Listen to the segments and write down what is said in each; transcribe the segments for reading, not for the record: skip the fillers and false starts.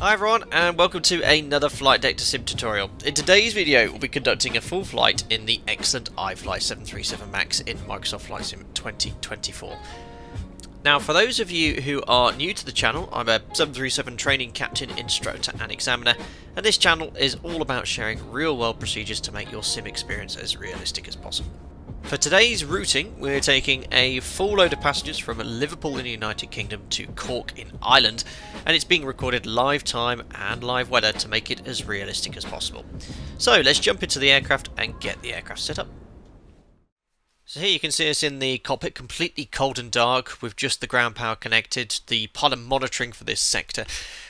Hi everyone, and welcome to another flight deck to sim tutorial. In today's video we'll be conducting a full flight in the excellent iFly 737 MAX in Microsoft Flight Sim 2024. Now for those of you who are new to the channel, I'm a 737 training captain, instructor and examiner, and this channel is all about sharing real world procedures to make your sim experience as realistic as possible. For today's routing, we're taking a full load of passengers from Liverpool in the United Kingdom to Cork in Ireland, and it's being recorded live time and live weather to make it as realistic as possible. So let's jump into the aircraft and get the aircraft set up. So here you can see us in the cockpit, completely cold and dark with just the ground power connected. The pilot monitoring for this sector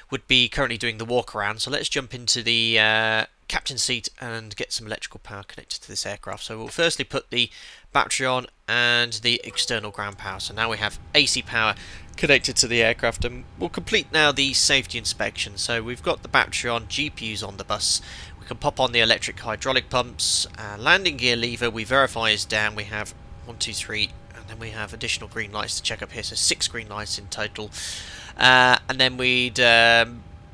would be currently doing the walk around, so let's jump into the captain's seat and get some electrical power connected to this aircraft. So we'll firstly put the battery on and the external ground power. So now we have AC power connected to the aircraft, and we'll complete now the safety inspection. So we've got the battery on, GPUs on the bus. We can pop on the electric hydraulic pumps, landing gear lever we verify is down. We have 1, 2, 3, and then we have additional green lights to check up here, so 6 green lights in total. And then we'd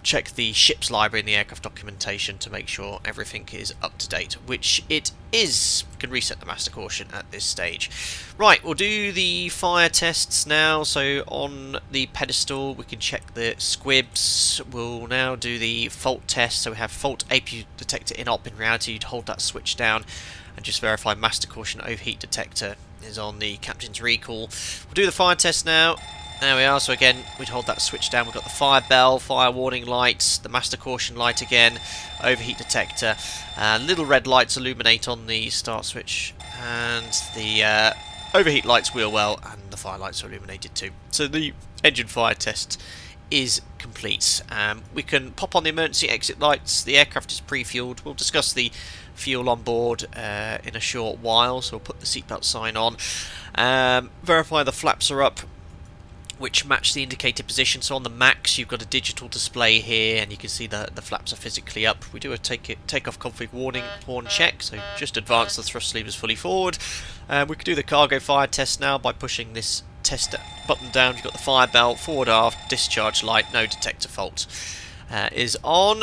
check the ship's library and the aircraft documentation to make sure everything is up to date, which it is. We can reset the master caution at this stage. Right, we'll do the fire tests now. So on the pedestal we can check the squibs. We'll now do the fault test. So we have fault APU detector in op. In reality you'd hold that switch down and just verify master caution overheat detector is on the captain's recall. We'll do the fire test now. There we are, so again, we'd hold that switch down. We've got the fire bell, fire warning lights, the master caution light again, overheat detector. Little red lights illuminate on the start switch, and the overheat lights wheel well, and the fire lights are illuminated too. So the engine fire test is complete. We can pop on the emergency exit lights. The aircraft is pre-fueled. We'll discuss the fuel on board in a short while, so we'll put the seatbelt sign on. Verify the flaps are up, which match the indicated position. So on the MAX you've got a digital display here, and you can see the flaps are physically up. We do a takeoff config warning horn check, so just advance the thrust levers fully forward. We can do the cargo fire test now by pushing this test button down. You've got the fire bell, forward aft, discharge light, no detector fault is on.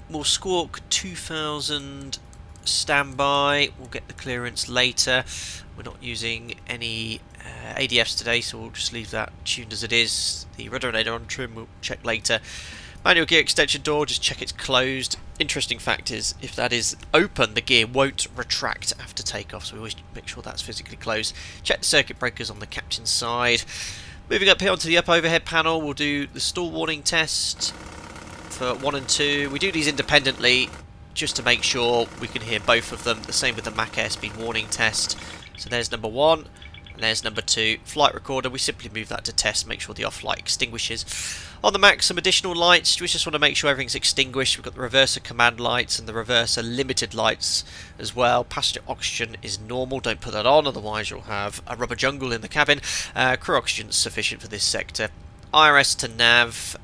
We'll squawk 2000 standby. We'll get the clearance later. We're not using any ADFs today, so we'll just leave that tuned as it is. The rudderinator on trim we'll check later. Manual gear extension door, just check it's closed. Interesting fact is, if that is open, the gear won't retract after takeoff, so we always make sure that's physically closed. Check the circuit breakers on the captain's side. Moving up here onto the up overhead panel, we'll do the stall warning test for 1 and 2. We do these independently just to make sure we can hear both of them. The same with the Mach airspeed warning test. So there's number 1. And there's number 2, flight recorder. We simply move that to test, make sure the off light extinguishes. On the MAX, some additional lights. We just want to make sure everything's extinguished. We've got the reverser command lights and the reverser limited lights as well. Passenger oxygen is normal, don't put that on, otherwise you'll have a rubber jungle in the cabin. Crew oxygen is sufficient for this sector. IRS to nav,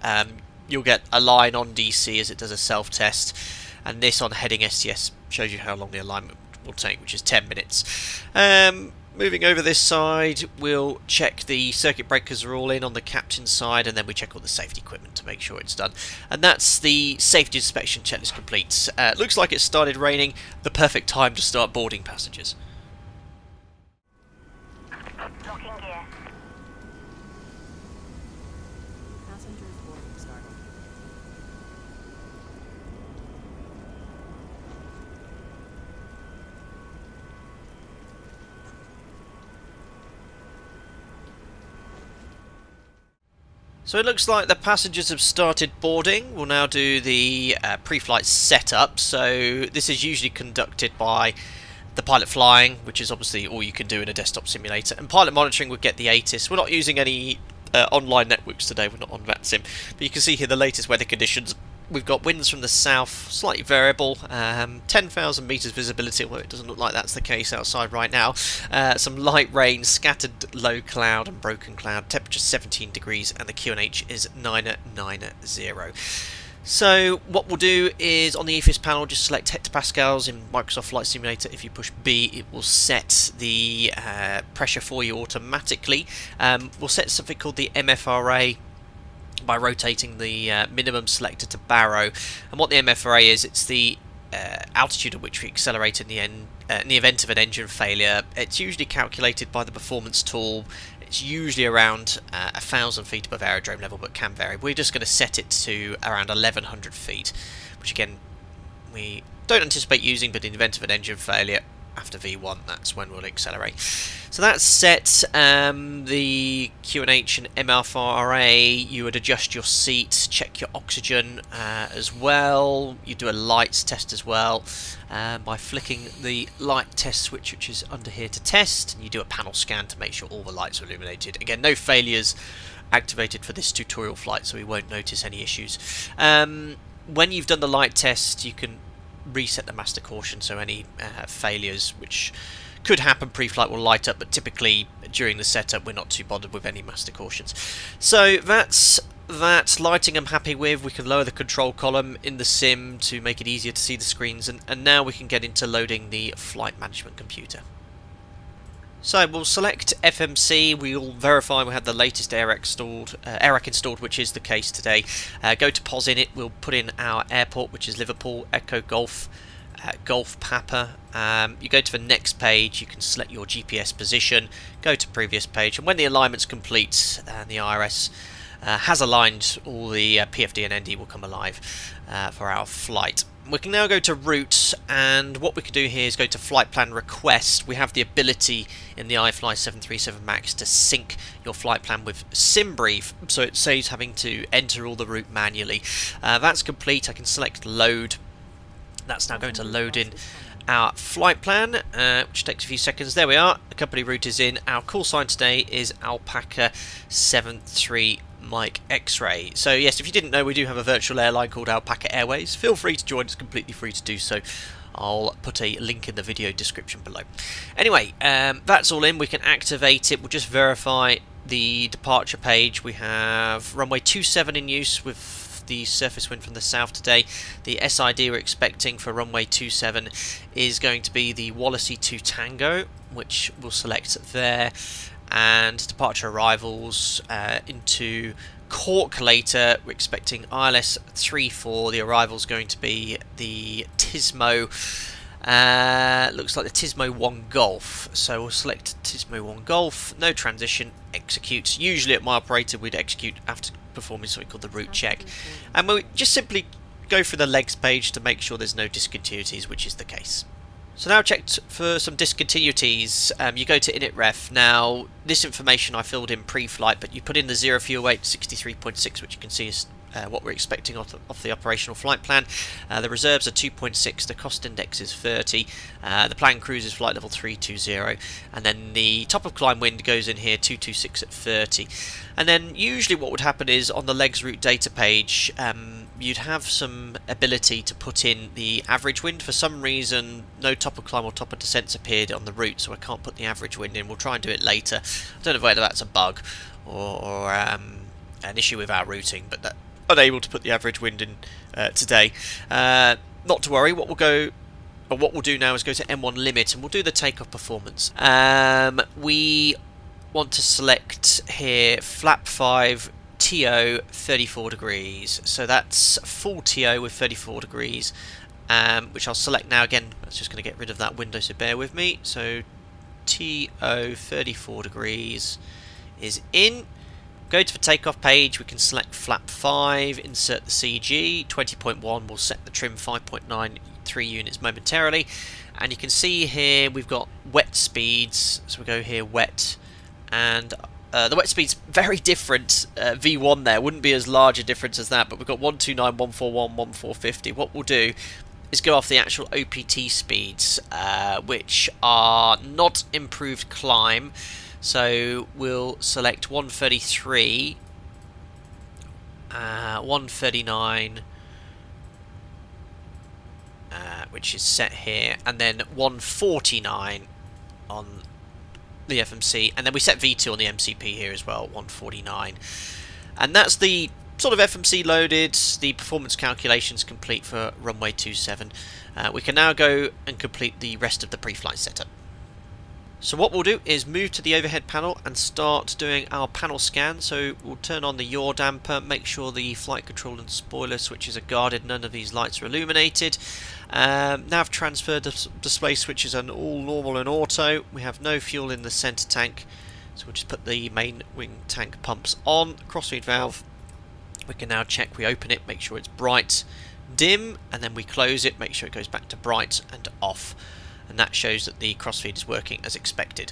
you'll get a line on DC as it does a self-test. And this on heading STS shows you how long the alignment will take, which is 10 minutes. Moving over this side, we'll check the circuit breakers are all in on the captain's side, and then we check all the safety equipment to make sure it's done. And that's the safety inspection checklist complete. Looks like it started raining, the perfect time to start boarding passengers. Locking gear. Passengers boarding started. So it looks like the passengers have started boarding. We'll now do the pre-flight setup. So this is usually conducted by the pilot flying, which is obviously all you can do in a desktop simulator. And pilot monitoring would get the ATIS. We're not using any online networks today. We're not on VATSIM. But you can see here the latest weather conditions. We've got winds from the south, slightly variable, 10,000 metres visibility, although it doesn't look like that's the case outside right now. Some light rain, scattered low cloud and broken cloud, temperature 17 degrees, and the QNH is 990. So what we'll do is on the EFIS panel just select hectopascals in Microsoft Flight Simulator. If you push B it will set the pressure for you automatically. We'll set something called the MFRA by rotating the minimum selector to baro. And what the MFRA is, it's the altitude at which we accelerate in the event of an engine failure. It's usually calculated by the performance tool. It's usually around 1,000 feet above aerodrome level, but can vary. We're just going to set it to around 1,100 feet, which again we don't anticipate using, but in the event of an engine failure after V1, that's when we'll accelerate. So that's set. The QNH and MFRA, you would adjust your seats, check your oxygen as well. You do a lights test as well by flicking the light test switch, which is under here to test, and you do a panel scan to make sure all the lights are illuminated. Again, no failures activated for this tutorial flight, so we won't notice any issues. When you've done the light test, you can reset the master caution, so any failures which could happen pre-flight will light up, but typically during the setup we're not too bothered with any master cautions. So that's that lighting I'm happy with. We can lower the control column in the sim to make it easier to see the screens, and now we can get into loading the flight management computer. So we'll select FMC, we'll verify we have the latest AirRack installed, which is the case today. Go to POS init, we'll put in our airport, which is Liverpool, Echo Golf, Golf Papa. You go to the next page, you can select your GPS position, go to previous page, and when the alignment's complete and the IRS has aligned, all the PFD and ND will come alive for our flight. We can now go to route, and what we can do here is go to flight plan request. We have the ability in the iFly 737 MAX to sync your flight plan with SimBrief, so it saves having to enter all the route manually. That's complete. I can select load. That's now going to load in our flight plan, which takes a few seconds. There we are. The company route is in. Our call sign today is Alpaca 73 Mike X-Ray. So yes, if you didn't know, we do have a virtual airline called Alpaca Airways. Feel free to join, it's completely free to do so. I'll put a link in the video description below. Anyway, that's all in. We can activate it. We'll just verify the departure page. We have runway 27 in use with the surface wind from the south today. The SID we're expecting for runway 27 is going to be the Wallasey 2 Tango, which we'll select there. And departure arrivals into Cork later, we're expecting ILS 34. The arrival's going to be the Tismo, looks like the Tismo 1 Golf, so we'll select Tismo 1 Golf, no transition, execute. Usually at my operator we'd execute after performing something called the route check, and we'll just simply go through the legs page to make sure there's no discontinuities, which is the case. So now checked for some discontinuities. You go to initref. Now this information I filled in pre-flight, but you put in the 0 fuel weight 63.6, which you can see is what we're expecting off the operational flight plan. The reserves are 2.6, the cost index is 30, the plan cruises flight level 320, and then the top of climb wind goes in here 226 at 30. And then usually what would happen is on the legs route data page, you'd have some ability to put in the average wind. For some reason no top of climb or top of descents appeared on the route, so I can't put the average wind in. We'll try and do it later. I don't know whether that's a bug or an issue with our routing, but that unable to put the average wind in today. Not to worry. What we'll do now is go to M1 limit, and we'll do the takeoff performance. We want to select here flap 5 TO 34 degrees, so that's full TO with 34 degrees, which I'll select now. Again, that's just going to get rid of that window, so bear with me. So TO 34 degrees is in. Go to the takeoff page, we can select flap 5, insert the CG, 20.1, we'll set the trim 5.93 units momentarily, and you can see here we've got wet speeds, so we go here wet, and the wet speed's very different. V1 there wouldn't be as large a difference as that, but we've got 129, 141, 1450. What we'll do is go off the actual OPT speeds, which are not improved climb. So we'll select 133, 139, which is set here, and then 149 on the FMC, and then we set V2 on the MCP here as well, 149. And that's the sort of FMC loaded, the performance calculations complete for runway 27. We can now go and complete the rest of the pre-flight setup. So what we'll do is move to the overhead panel and start doing our panel scan. So we'll turn on the yaw damper, make sure the flight control and spoiler switches are guarded, none of these lights are illuminated. Nav transfer display switches are all normal and auto. We have no fuel in the centre tank, so we'll just put the main wing tank pumps on. Crossfeed valve, we can now check, we open it, make sure it's bright, dim, and then we close it, make sure it goes back to bright and off. And that shows that the crossfeed is working as expected.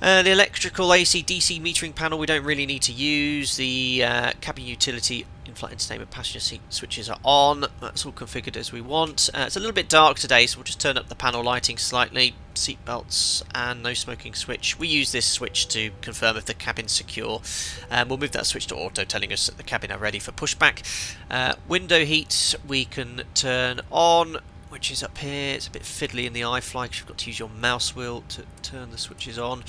The electrical AC DC metering panel we don't really need to use. The cabin utility, in-flight entertainment, passenger seat switches are on. That's all configured as we want. It's a little bit dark today, so we'll just turn up the panel lighting slightly. Seat belts and no smoking switch. We use this switch to confirm if the cabin's secure. We'll move that switch to auto, telling us that the cabin are ready for pushback. Window heat we can turn on, which is up here. It's a bit fiddly in the iFly because you've got to use your mouse wheel to turn the switches on.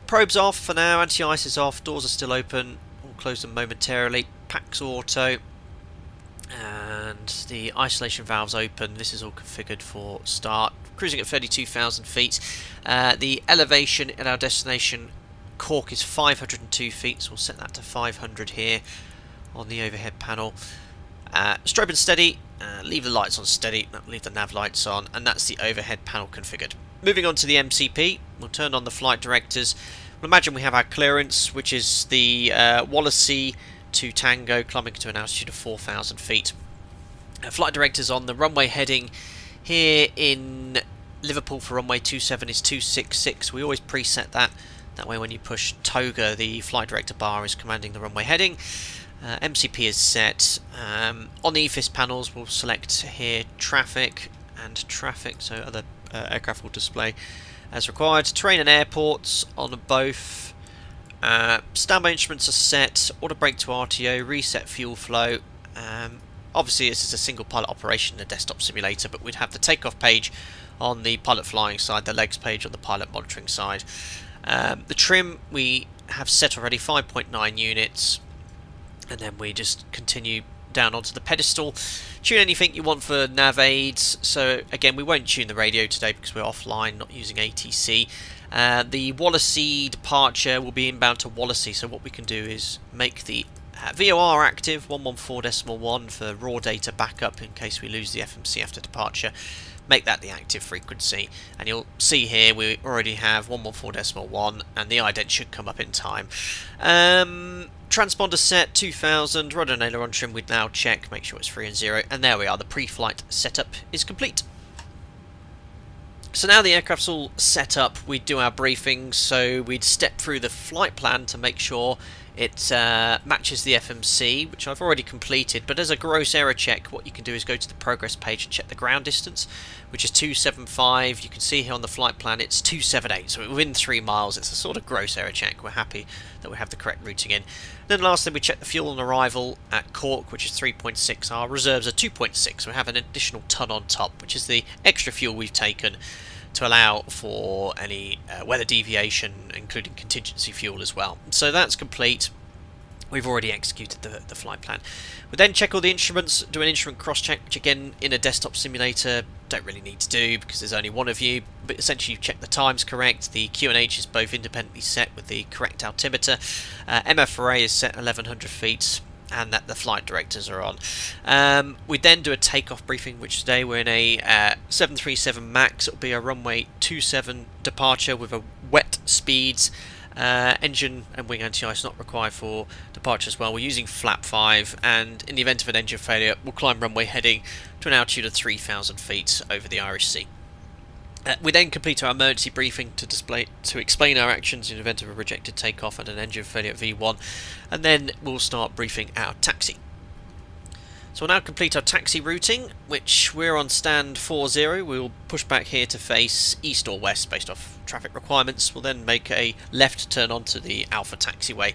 Probes off for now, anti-ice is off, doors are still open, we'll close them momentarily. Packs auto, and the isolation valves open. This is all configured for start. Cruising at 32,000 feet. The elevation at our destination Cork is 502 feet, so we'll set that to 500 here on the overhead panel. Strobe and steady, leave the lights on steady, leave the nav lights on, and that's the overhead panel configured. Moving on to the MCP, we'll turn on the flight directors. We'll imagine we have our clearance, which is the Wallasey to Tango, climbing to an altitude of 4,000 feet. Flight directors on, the runway heading here in Liverpool for runway 27 is 266. We always preset that. That way when you push Toga, the flight director bar is commanding the runway heading. MCP is set. On the EFIS panels we'll select here traffic and traffic, so other aircraft will display as required. Terrain and airports on both. Standby instruments are set. Auto brake to RTO, reset fuel flow. Obviously this is a single pilot operation in a desktop simulator, but we'd have the takeoff page on the pilot flying side, the legs page on the pilot monitoring side. The trim we have set already, 5.9 units. And then we just continue down onto the pedestal. Tune anything you want for nav aids. So again, we won't tune the radio today because we're offline, not using ATC. The Wallasey departure will be inbound to Wallasey. So what we can do is make the VOR active, 114.1 for raw data backup in case we lose the FMC after departure. Make that the active frequency, and you'll see here we already have 114.1 and the ident should come up in time. Transponder set 2000, rudder and aileron trim we'd now check, make sure it's 3 and 0, and there we are, the pre-flight setup is complete. So now the aircraft's all set up, we'd do our briefings, so we'd step through the flight plan to make sure it matches the FMC, which I've already completed, but as a gross error check, what you can do is go to the progress page and check the ground distance, which is 275. You can see here on the flight plan it's 278, so within 3 miles. It's a sort of gross error check. We're happy that we have the correct routing in. Then lastly, we check the fuel on arrival at Cork, which is 3.6. Our reserves are 2.6, so we have an additional ton on top, which is the extra fuel we've taken to allow for any weather deviation, including contingency fuel as well. So that's complete. We've already executed the flight plan. We then check all the instruments, do an instrument cross-check, which again, in a desktop simulator, don't really need to do because there's only one of you, but essentially you check the time's correct, the QNH is both independently set with the correct altimeter, MFRA is set 1100 feet, and that the flight directors are on. We then do a takeoff briefing, which today we're in a 737 MAX. It'll be a runway 27 departure with a wet speeds. Engine and wing anti-ice not required for departure as well. We're using flap 5, and in the event of an engine failure we'll climb runway heading to an altitude of 3,000 feet over the Irish Sea. We then complete our emergency briefing to explain our actions in the event of a rejected takeoff and an engine failure at V1, and then we'll start briefing our taxi. So we'll now complete our taxi routing, which we're on stand 40. We'll push back here to face east or west based off traffic requirements. We'll then make a left turn onto the Alpha taxiway,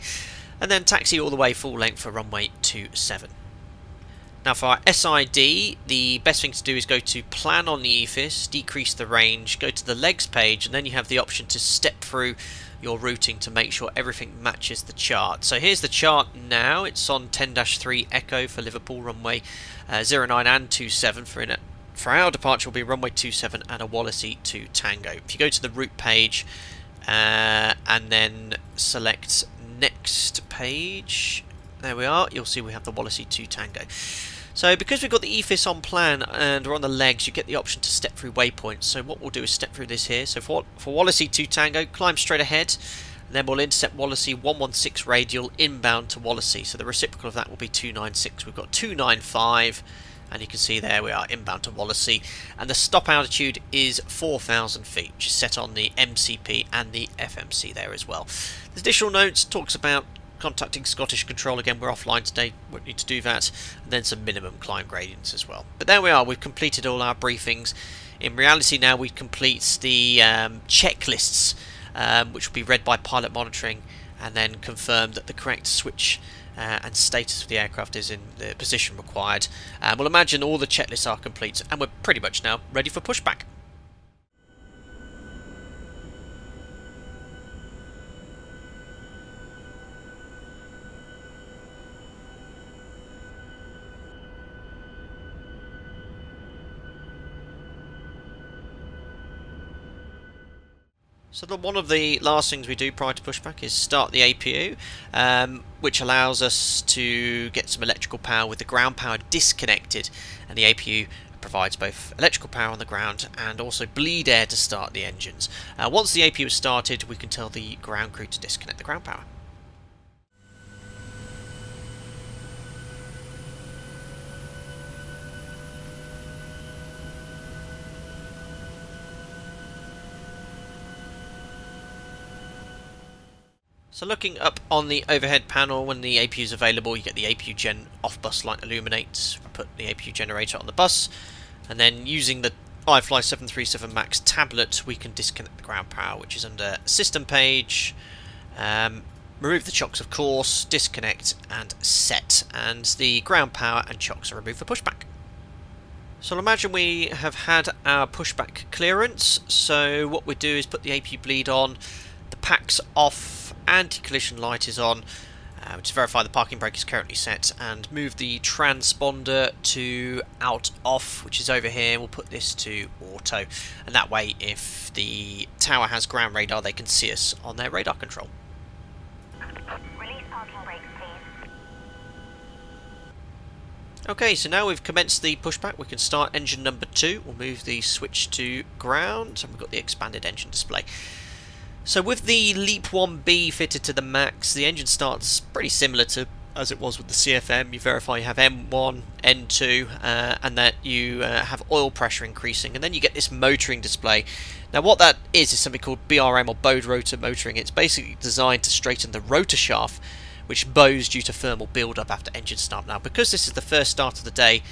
and then taxi all the way full length for runway 27. Now for our SID, the best thing to do is go to plan on the EFIS, decrease the range, go to the legs page, and then you have the option to step through your routing to make sure everything matches the chart. So here's the chart now. It's on 10-3 Echo for Liverpool runway 09 and 27 for for our departure will be runway 27 and a Wallasey to Tango. If you go to the route page and then select next page, there we are, you'll see we have the Wallasey to Tango. So because we've got the EFIS on plan and we're on the legs, you get the option to step through waypoints. So what we'll do is step through this here. So for Wallasey to Tango, climb straight ahead, and then we'll intercept Wallasey 116 radial inbound to Wallasey. So the reciprocal of that will be 296. We've got 295, and you can see there we are inbound to Wallasey. And the stop altitude is 4,000 feet, which is set on the MCP and the FMC there as well. There's additional notes, talks about contacting Scottish Control. Again, we're offline today, won't need to do that, and then some minimum climb gradients as well. But there we are, we've completed all our briefings. In reality now we complete the checklists, which will be read by pilot monitoring and then confirm that the correct switch and status of the aircraft is in the position required. We'll imagine all the checklists are complete and we're pretty much now ready for pushback. So one of the last things we do prior to pushback is start the APU, which allows us to get some electrical power with the ground power disconnected, and the APU provides both electrical power on the ground and also bleed air to start the engines. Once the APU is started, we can tell the ground crew to disconnect the ground power. So looking up on the overhead panel, when the APU is available, you get the APU Gen off-bus light illuminate. Put the APU generator on the bus, and then using the iFly 737 MAX tablet, we can disconnect the ground power, which is under System page. Remove the chocks, of course, disconnect and set, and the ground power and chocks are removed for pushback. So imagine we have had our pushback clearance. So what we do is put the APU bleed on, the pack's off, anti-collision light is on, to verify the parking brake is currently set, and move the transponder to out off, which is over here. We'll put this to auto, and that way if the tower has ground radar they can see us on their radar control. Release parking brakes, please. Okay, so now we've commenced the pushback, we can start engine number 2. We'll move the switch to ground, and we've got the expanded engine display. So with the LEAP 1B fitted to the MAX, the engine starts pretty similar to as it was with the CFM. You verify you have M1, N2, and that you have oil pressure increasing, and then you get this motoring display. Now what that is something called BRM or bowed rotor motoring. It's basically designed to straighten the rotor shaft, which bows due to thermal build-up after engine start. Now because this is the first start of the day,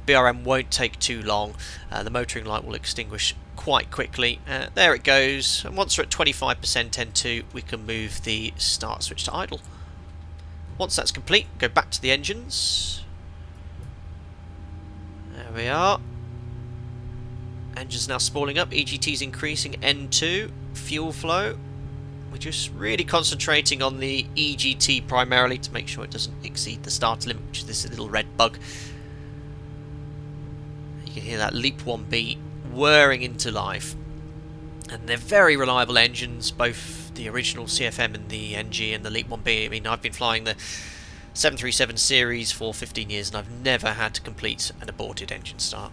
BRM won't take too long. The motoring light will extinguish quite quickly. There it goes, and once we're at 25% N2 we can move the start switch to idle. Once that's complete, go back to the engines. There we are. Engine's now spooling up, EGT's increasing, N2, fuel flow. We're just really concentrating on the EGT primarily to make sure it doesn't exceed the starter limit, which is this little red bug. You can hear that LEAP 1B whirring into life, and they're very reliable engines, both the original CFM and the NG and the LEAP 1B. I mean, I've been flying the 737 series for 15 years and I've never had to complete an aborted engine start.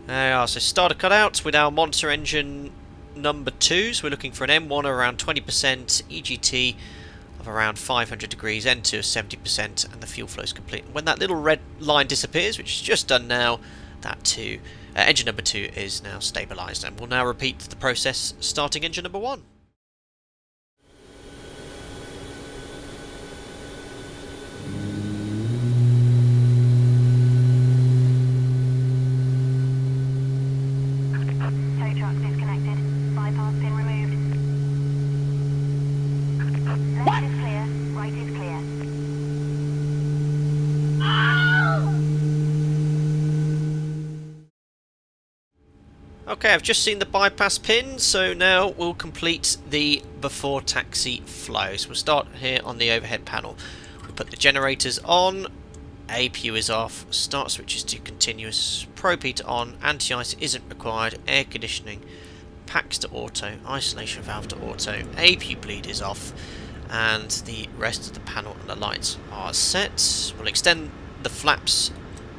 There we are, so starter cut out with our monitor engine number 2, so we're looking for an M1 around 20%, EGT of around 500 degrees, N2 of 70%, and the fuel flow is complete. And when that little red line disappears, which is just done now, that engine number 2 is now stabilised, and we'll now repeat the process starting engine number 1. Tow truck disconnected. Bypass pin removed. Left is clear. Right is clear. Okay, I've just seen the bypass pin, so now we'll complete the before taxi flow. So we'll start here on the overhead panel. We put the generators on, APU is off, start switch is to continuous, probe heater on, anti-ice isn't required, air conditioning, packs to auto, isolation valve to auto, APU bleed is off, and the rest of the panel and the lights are set. We'll extend the flaps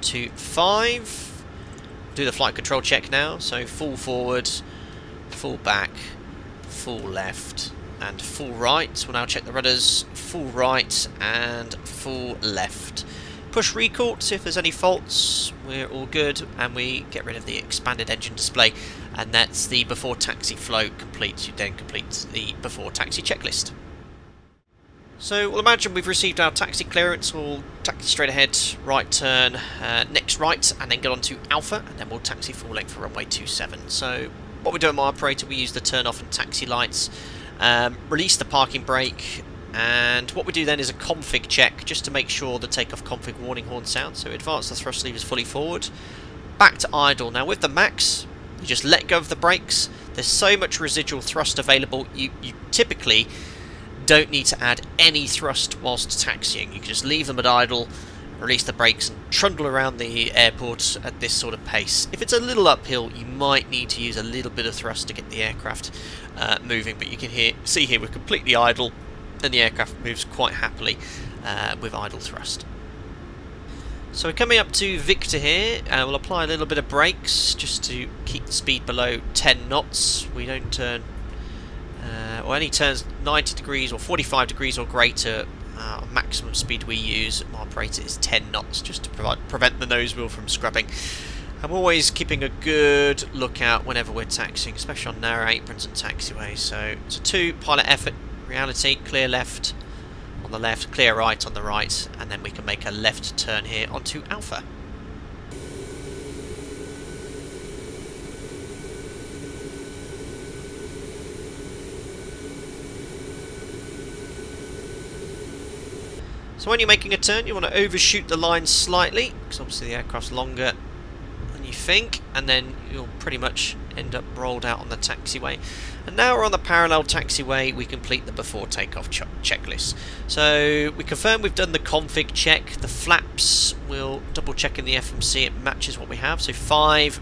to 5, do the flight control check now, so full forward, full back, full left, and full right. We'll now check the rudders, full right and full left. Push recall to see if there's any faults. We're all good, and we get rid of the expanded engine display, and that's the before taxi flow complete. You then complete the before taxi checklist. So we'll imagine we've received our taxi clearance. We'll taxi straight ahead, right turn, next right, and then get on to Alpha, and then we'll taxi full length for runway 27. So what we do in my operator, we use the turn off and taxi lights, release the parking brake, and what we do then is a config check just to make sure the takeoff config warning horn sounds. So advance the thrust levers fully forward, back to idle. Now with the max, you just let go of the brakes. There's so much residual thrust available, you typically don't need to add any thrust whilst taxiing. You can just leave them at idle, release the brakes and trundle around the airport at this sort of pace. If it's a little uphill, you might need to use a little bit of thrust to get the aircraft moving, but you can see here we're completely idle and the aircraft moves quite happily with idle thrust. So we're coming up to Victor here. We'll apply a little bit of brakes just to keep the speed below 10 knots. We don't turn or any turns 90 degrees or 45 degrees or greater. Maximum speed we use at my operator is 10 knots just to prevent the nose wheel from scrubbing. I'm always keeping a good lookout whenever we're taxiing, especially on narrow aprons and taxiways. So it's a 2 pilot effort. Reality, clear left on the left, clear right on the right, and then we can make a left turn here onto Alpha. So when you're making a turn, you want to overshoot the line slightly, because obviously the aircraft's longer than you think, and then you'll pretty much end up rolled out on the taxiway. And now we're on the parallel taxiway, we complete the before takeoff checklist. So we confirm we've done the config check. The flaps, we'll double check in the FMC, it matches what we have. So 5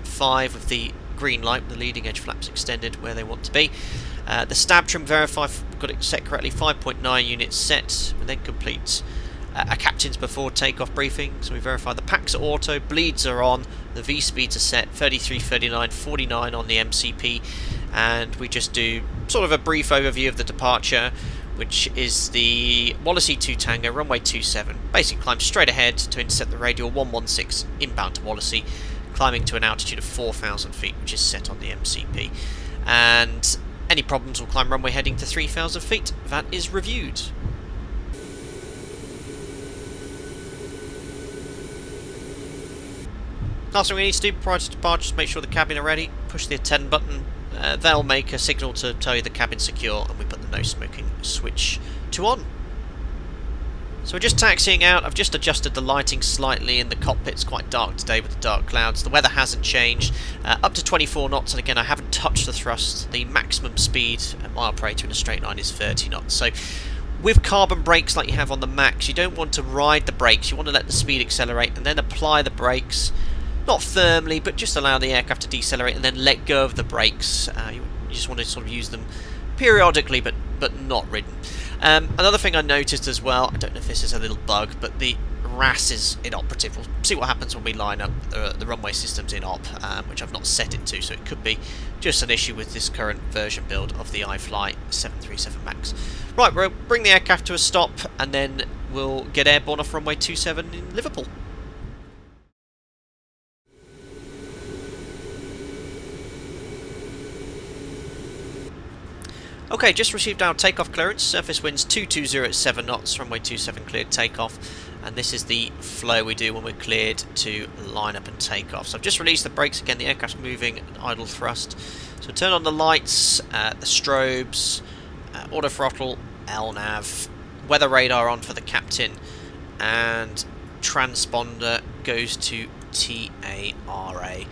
with the green light, the leading edge flaps extended where they want to be. The stab trim, verify we've got it set correctly, 5.9 units set. We then complete a captain's before takeoff briefing, so we verify the packs are auto, bleeds are on, the V speeds are set, 33, 39, 49 on the MCP, and we just do sort of a brief overview of the departure, which is the Wallasey 2 Tango, runway 27, basic climb straight ahead to intercept the radial 116 inbound to Wallasey, climbing to an altitude of 4,000 feet, which is set on the MCP, and any problems will climb runway heading to 3,000 feet, that is reviewed. Last thing we need to do prior to departure is make sure the cabin are ready. Push the attend button. They'll make a signal to tell you the cabin's secure, and we put the no smoking switch to on. So we're just taxiing out. I've just adjusted the lighting slightly in the cockpit. It's quite dark today with the dark clouds. The weather hasn't changed. Up to 24 knots, and again I haven't touched the thrust. The maximum speed at my operator in a straight line is 30 knots. So with carbon brakes like you have on the Max, you don't want to ride the brakes. You want to let the speed accelerate and then apply the brakes. Not firmly, but just allow the aircraft to decelerate and then let go of the brakes. You just want to sort of use them periodically, but not ridden. Another thing I noticed as well, I don't know if this is a little bug, but the RAS is inoperative. We'll see what happens when we line up the runway systems in op, which I've not set it to, so it could be just an issue with this current version build of the iFly 737 MAX. Right, we'll bring the aircraft to a stop, and then we'll get airborne off runway 27 in Liverpool. Okay, just received our takeoff clearance, surface winds 220 at 7 knots, runway 27 cleared takeoff, and this is the flow we do when we're cleared to line up and take off. So I've just released the brakes again, the aircraft's moving at idle thrust. So turn on the lights, the strobes, auto throttle, LNAV, weather radar on for the captain, and transponder goes to TARA.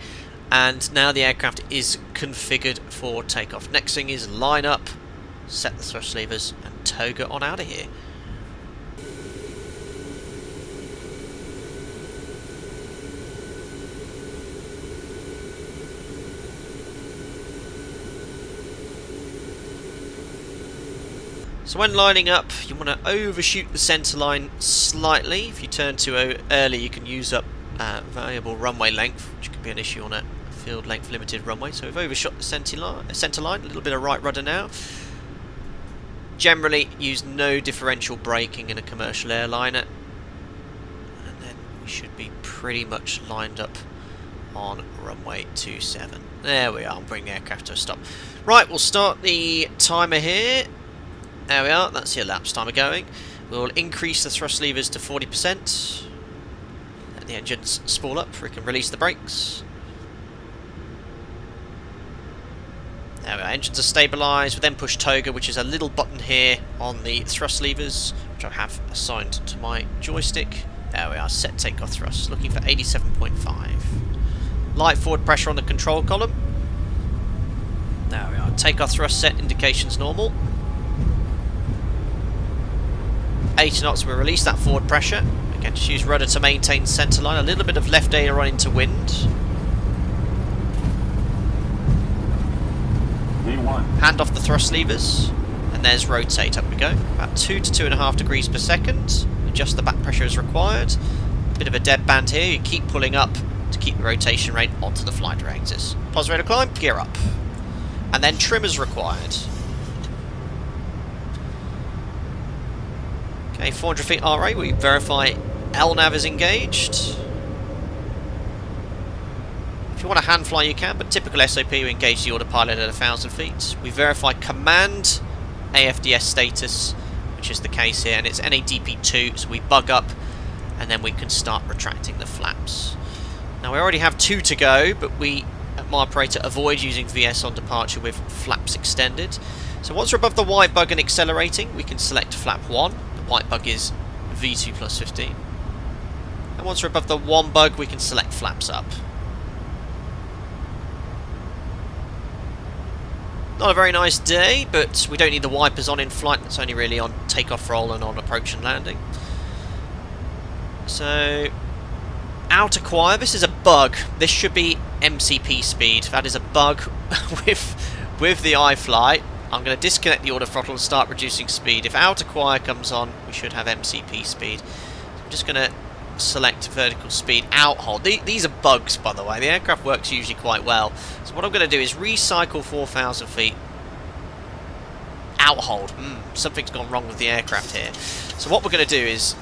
And now the aircraft is configured for takeoff. Next thing is line up, set the thrust levers, and toga on out of here. So when lining up, you want to overshoot the centre line slightly. If you turn too early, you can use up variable runway length, which could be an issue on a field length limited runway. So we've overshot the centre line, a little bit of right rudder now. Generally use no differential braking in a commercial airliner, and then we should be pretty much lined up on runway 27. There we are, I'll bring the aircraft to a stop. Right, we'll start the timer here. There we are, that's the elapsed timer going. We'll increase the thrust levers to 40%. Let the engines spool up, we can release the brakes. There we are, engines are stabilised. We then push toga, which is a little button here on the thrust levers, which I have assigned to my joystick. There we are, set takeoff thrust, looking for 87.5. Light forward pressure on the control column. There we are, takeoff thrust set, indications normal. 80 knots, we release that forward pressure. Again, just use rudder to maintain centre line, a little bit of left aileron into wind. Hand off the thrust levers, and there's rotate, up we go. About 2 to 2.5 degrees per second. Adjust the back pressure as required. Bit of a dead band here, you keep pulling up to keep the rotation rate onto the flight directors. Pause rate of climb, gear up. And then trim as required. Okay, 400 feet RA, we verify LNAV is engaged. If you want to hand fly you can, but typical SOP we engage the autopilot at 1,000 feet. We verify command AFDS status, which is the case here, and it's NADP2, so we bug up and then we can start retracting the flaps. Now we already have 2 to go, but we at my operator avoid using VS on departure with flaps extended. So once we're above the white bug and accelerating, we can select flap 1. The white bug is V2 plus 15. And once we're above the 1 bug, we can select flaps up. Not a very nice day, but we don't need the wipers on in flight. It's only really on takeoff, roll, and on approach and landing. So, out acquire. This is a bug. This should be MCP speed. That is a bug with the iFly. I'm going to disconnect the auto throttle and start reducing speed. If out acquire comes on, we should have MCP speed. I'm just going to select vertical speed, out hold. These are bugs, by the way. The aircraft works usually quite well. So what I'm going to do is recycle 4,000 feet. Out hold. Something's gone wrong with the aircraft here. So what we're going to do is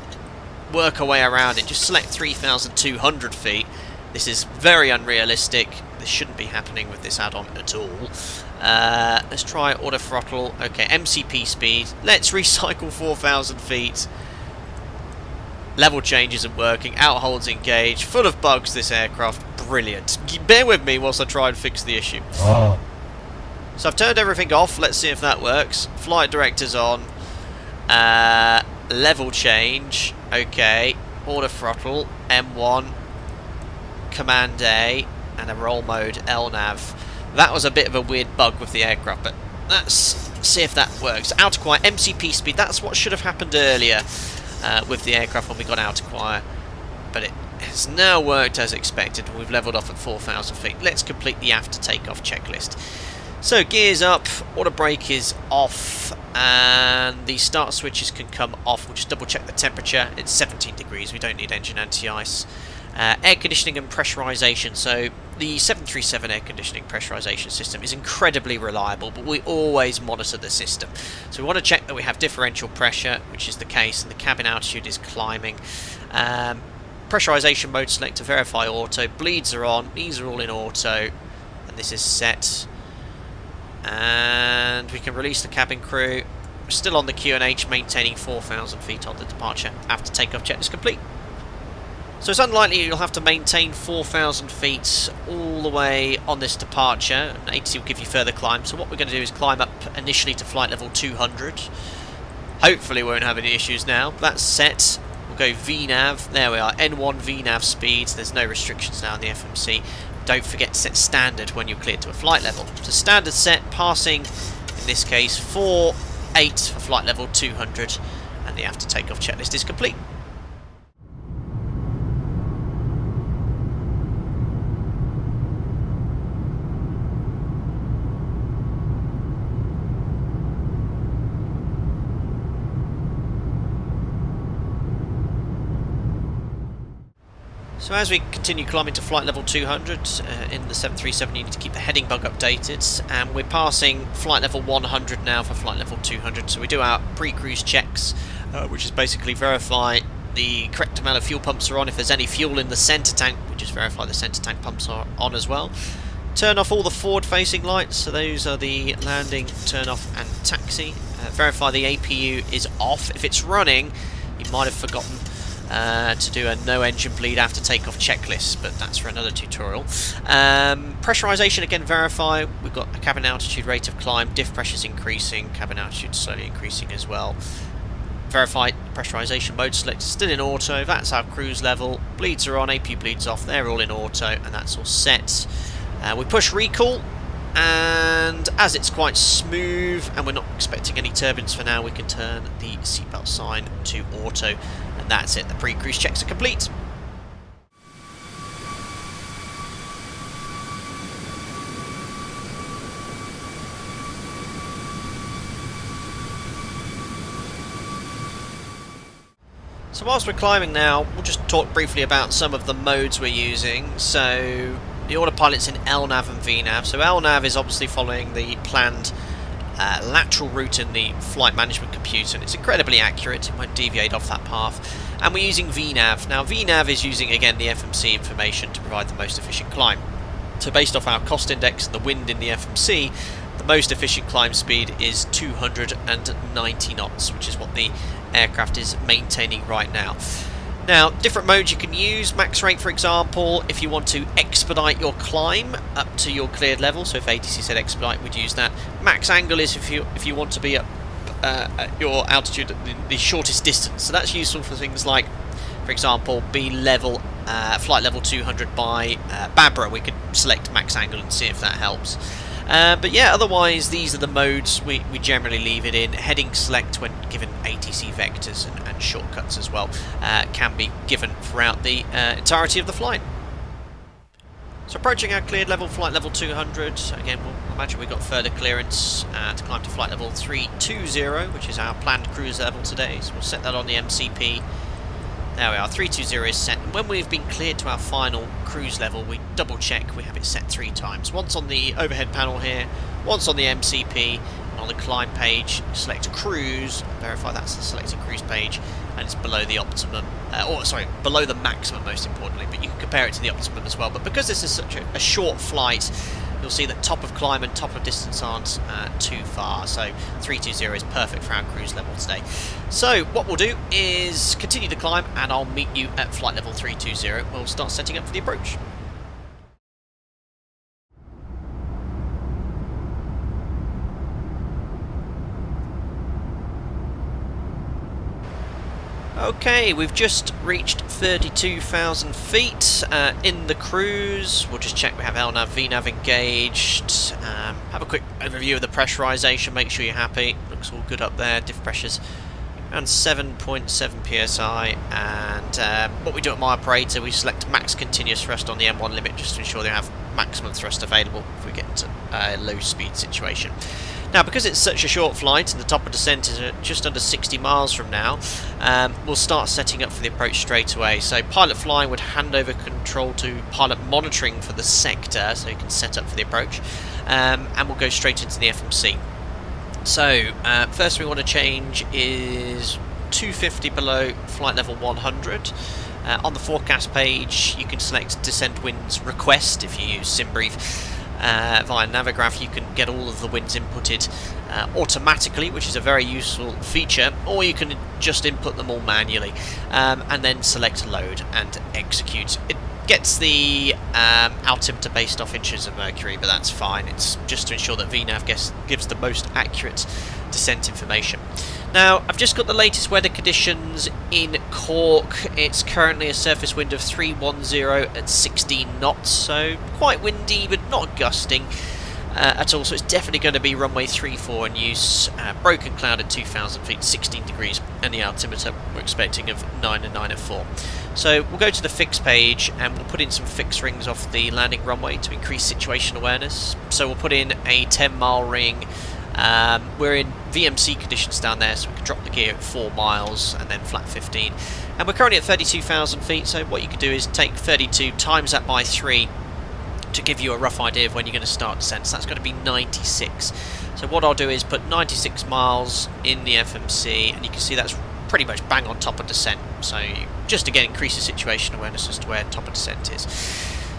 work our way around it. Just select 3,200 feet. This is very unrealistic. This shouldn't be happening with this add-on at all. Let's try auto throttle. Okay, MCP speed. Let's recycle 4,000 feet. Level change isn't working, outholds engaged, full of bugs this aircraft, brilliant. Bear with me whilst I try and fix the issue. So I've turned everything off, let's see if that works. Flight director's on, level change, okay, auto throttle, M1, command A, and a roll mode, LNAV. That was a bit of a weird bug with the aircraft, but let's see if that works. Out acquire, MCP speed, that's what should have happened earlier. With the aircraft when we got out acquire, but it has now worked as expected and we've leveled off at 4,000 feet. Let's complete the after takeoff checklist. So gears up, auto brake is off, and the start switches can come off. We'll just double check the temperature. It's 17 degrees, we don't need engine anti-ice. Air conditioning and pressurization. So the 737 air conditioning pressurization system is incredibly reliable, but we always monitor the system. So we want to check that we have differential pressure, which is the case, and the cabin altitude is climbing. Pressurization mode select to verify auto. Bleeds are on. These are all in auto, and this is set. And we can release the cabin crew. We're still on the QNH, maintaining 4,000 feet on the departure. After takeoff checklist complete. So it's unlikely you'll have to maintain 4,000 feet all the way on this departure. ATC will give you further climb. So what we're going to do is climb up initially to flight level 200. Hopefully we won't have any issues now. That's set. We'll go VNAV. There we are. N1 VNAV speeds. There's no restrictions now in the FMC. Don't forget to set standard when you're cleared to a flight level. So standard set, passing, in this case, 48 for flight level 200. And the after takeoff checklist is complete. So as we continue climbing to flight level 200 in the 737, you need to keep the heading bug updated, and we're passing flight level 100 now for flight level 200. So we do our pre-cruise checks, which is basically verify the correct amount of fuel pumps are on. If there's any fuel in the centre tank, we just verify the centre tank pumps are on as well. Turn off all the forward-facing lights, so those are the landing, turn off and taxi. Verify the APU is off. If it's running, you might have forgotten to do a no engine bleed after takeoff checklist, but that's for another tutorial. Pressurization, again, verify. We've got a cabin altitude, rate of climb, diff pressure's increasing, cabin altitude slowly increasing as well. Verify pressurization mode selected, still in auto. That's our cruise level. Bleeds are on, APU bleeds off, they're all in auto, and that's all set. We push recall, and as it's quite smooth and we're not expecting any turbulence for now, we can turn the seatbelt sign to auto, and that's it. The pre-cruise checks are complete. So whilst we're climbing now, we'll just talk briefly about some of the modes we're using. So the autopilot's in LNAV and VNAV. So LNAV is obviously following the planned lateral route in the flight management computer, and it's incredibly accurate. It won't deviate off that path. And we're using VNAV. Now VNAV is using, again, the FMC information to provide the most efficient climb. So based off our cost index and the wind in the FMC, the most efficient climb speed is 290 knots, which is what the aircraft is maintaining right now. Now, different modes you can use. Max rate, for example, if you want to expedite your climb up to your cleared level. So if ATC said expedite, we'd use that. Max angle is if you want to be up at your altitude at the shortest distance. So that's useful for things like, for example, be level flight level 200 by Babra. We could select max angle and see if that helps. But yeah, otherwise these are the modes we generally leave it in. Heading select when given ATC vectors and shortcuts as well can be given throughout the entirety of the flight. So approaching our cleared level, flight level 200. Again, we'll imagine we've got further clearance to climb to flight level 320, which is our planned cruise level today. So we'll set that on the MCP. There we are, 320 is set, and when we've been cleared to our final cruise level, we double check we have it set 3 times. Once on the overhead panel here, once on the MCP, and on the climb page, select cruise, verify that's the selected cruise page, and it's below the optimum, below the maximum most importantly, but you can compare it to the optimum as well. But because this is such a short flight, you'll see that top of climb and top of distance aren't too far, so 320 is perfect for our cruise level today. So what we'll do is continue to climb, and I'll meet you at flight level 320. We'll start setting up for the approach. Okay, we've just reached 32,000 feet in the cruise. We'll just check we have LNAV, VNAV engaged. Have a quick overview of the pressurization, make sure you're happy. Looks all good up there. Diff pressure's around 7.7 psi. And what we do at my operator, we select max continuous thrust on the M1 limit just to ensure they have maximum thrust available if we get into a low speed situation. Now, because it's such a short flight and the top of descent is just under 60 miles from now, we'll start setting up for the approach straight away. So pilot flying would hand over control to pilot monitoring for the sector, so you can set up for the approach, and we'll go straight into the FMC. So first we want to change is 250 below flight level 100. On the forecast page, you can select descent winds request if you use SimBrief. Via Navigraph, you can get all of the winds inputted automatically, which is a very useful feature, or you can just input them all manually, and then select load and execute. It gets the altimeter based off inches of mercury, but that's fine. It's just to ensure that VNAV gives the most accurate descent information. Now, I've just got the latest weather conditions in Cork. It's currently a surface wind of 310 at 16 knots, so quite windy but not gusting at all. So it's definitely going to be runway 34 in use. Broken cloud at 2,000 feet, 16 degrees, and the altimeter we're expecting of 9 and 9 at 4. So we'll go to the fix page and we'll put in some fix rings off the landing runway to increase situation awareness. So we'll put in a 10-mile ring We're in VMC conditions down there, so we can drop the gear at 4 miles and then flat 15. And we're currently at 32,000 feet, so what you can do is take 32, times that by 3 to give you a rough idea of when you're going to start descent. So that's going to be 96. So what I'll do is put 96 miles in the FMC, and you can see that's pretty much bang on top of descent. So just again increase the situation awareness as to where top of descent is.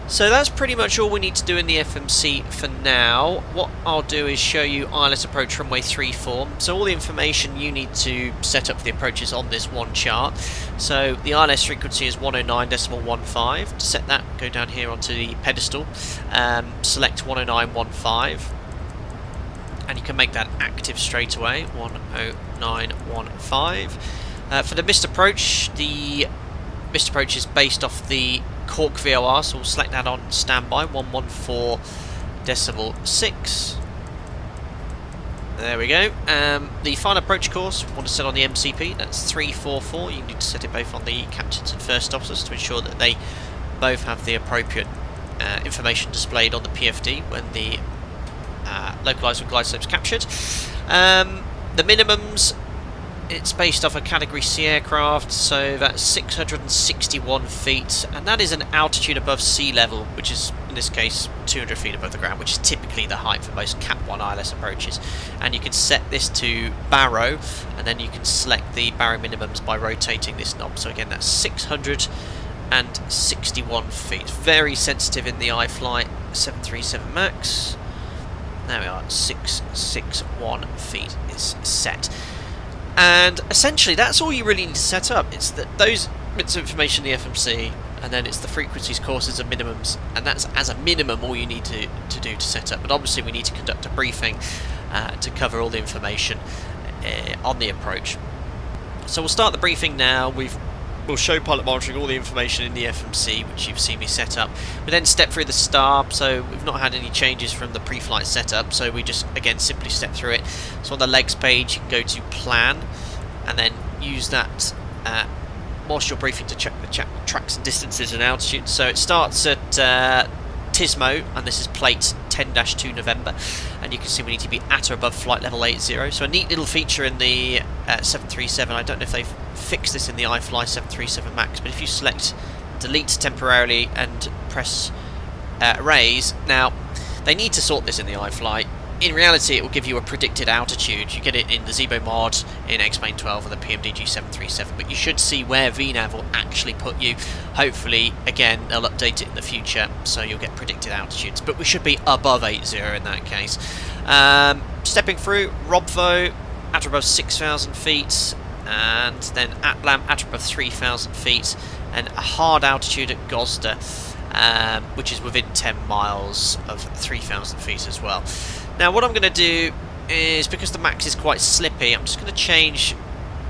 So that's pretty much all we need to do in the FMC for now. What I'll do is show you ILS approach runway 34. So all the information you need to set up for the approach is on this one chart. So the ILS frequency is 109.15. To set that, go down here onto the pedestal, select 109.15, and you can make that active straight away, 109.15. For the missed approach is based off the Cork VOR, so we'll select that on standby, 114.6. There we go. The final approach course, we want to set on the MCP, that's 344. You need to set it both on the captains and first officers to ensure that they both have the appropriate information displayed on the PFD when the localizer glide slope is captured. The minimums, it's based off a Category C aircraft, so that's 661 feet, and that is an altitude above sea level, which is, in this case, 200 feet above the ground, which is typically the height for most Cat 1 ILS approaches. And you can set this to Barrow, and then you can select the Barrow minimums by rotating this knob. So again, that's 661 feet. Very sensitive in the iFly 737 MAX. There we are, 661 feet is set. And essentially that's all you really need to set up. It's those bits of information in the FMC, and then it's the frequencies, courses and minimums, and that's as a minimum all you need to do to set up. But obviously we need to conduct a briefing to cover all the information on the approach. So we'll start the briefing now. We'll show pilot monitoring all the information in the FMC, which you've seen me set up. We then step through the STAR, so we've not had any changes from the pre-flight setup, so we just, again, simply step through it. So on the legs page, you can go to Plan, and then use that whilst you're briefing to check the tracks and distances and altitude. So it starts at Tismo, and this is plate 10-2 November, and you can see we need to be at or above flight level 80. So a neat little feature in the 737, I don't know if they've fixed this in the iFly 737 MAX, but if you select delete temporarily and press raise, now they need to sort this in the iFly. In reality, it will give you a predicted altitude. You get it in the Zebo mod, in X-Plane 12 and the PMDG 737, but you should see where VNAV will actually put you. Hopefully, again, they'll update it in the future, so you'll get predicted altitudes, but we should be above 80 in that case. Stepping through, Robvo, at or above 6,000 feet, and then Atlam, at or above 3,000 feet, and a hard altitude at Gosda, which is within 10 miles of 3,000 feet as well. Now what I'm going to do is, because the max is quite slippy, I'm just going to change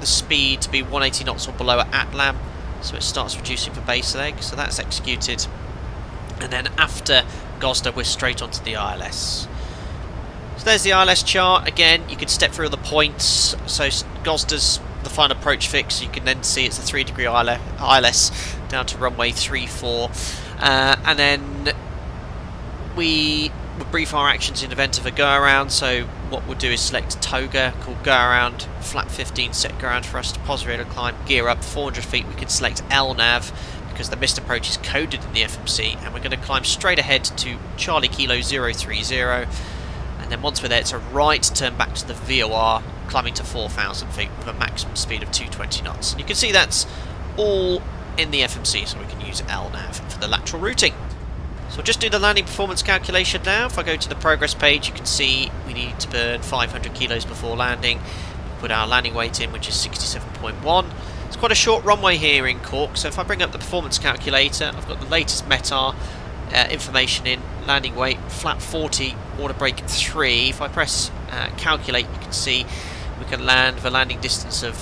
the speed to be 180 knots or below at Atlam, so it starts reducing for base leg, so that's executed. And then after Gosda, we're straight onto the ILS. So there's the ILS chart. Again, you can step through the points. So Gosda's the final approach fix. You can then see it's a 3-degree ILS down to runway 34. And then we would brief our actions in event of a go-around. So what we'll do is select Toga, called go-around, flat 15, set go-around for us to pause radar climb, gear up 400 feet. We can select LNAV, because the missed approach is coded in the FMC, and we're going to climb straight ahead to Charlie Kilo 030, and then once we're there, it's a right turn back to the VOR, climbing to 4,000 feet with a maximum speed of 220 knots. And you can see that's all in the FMC, so we can use LNAV for the lateral routing. So we'll just do the landing performance calculation now. If I go to the progress page, you can see we need to burn 500 kilos before landing. We put our landing weight in, which is 67.1. It's quite a short runway here in Cork, so if I bring up the performance calculator, I've got the latest METAR information in, landing weight, flat 40, order brake 3. If I press calculate, you can see we can land with a landing distance of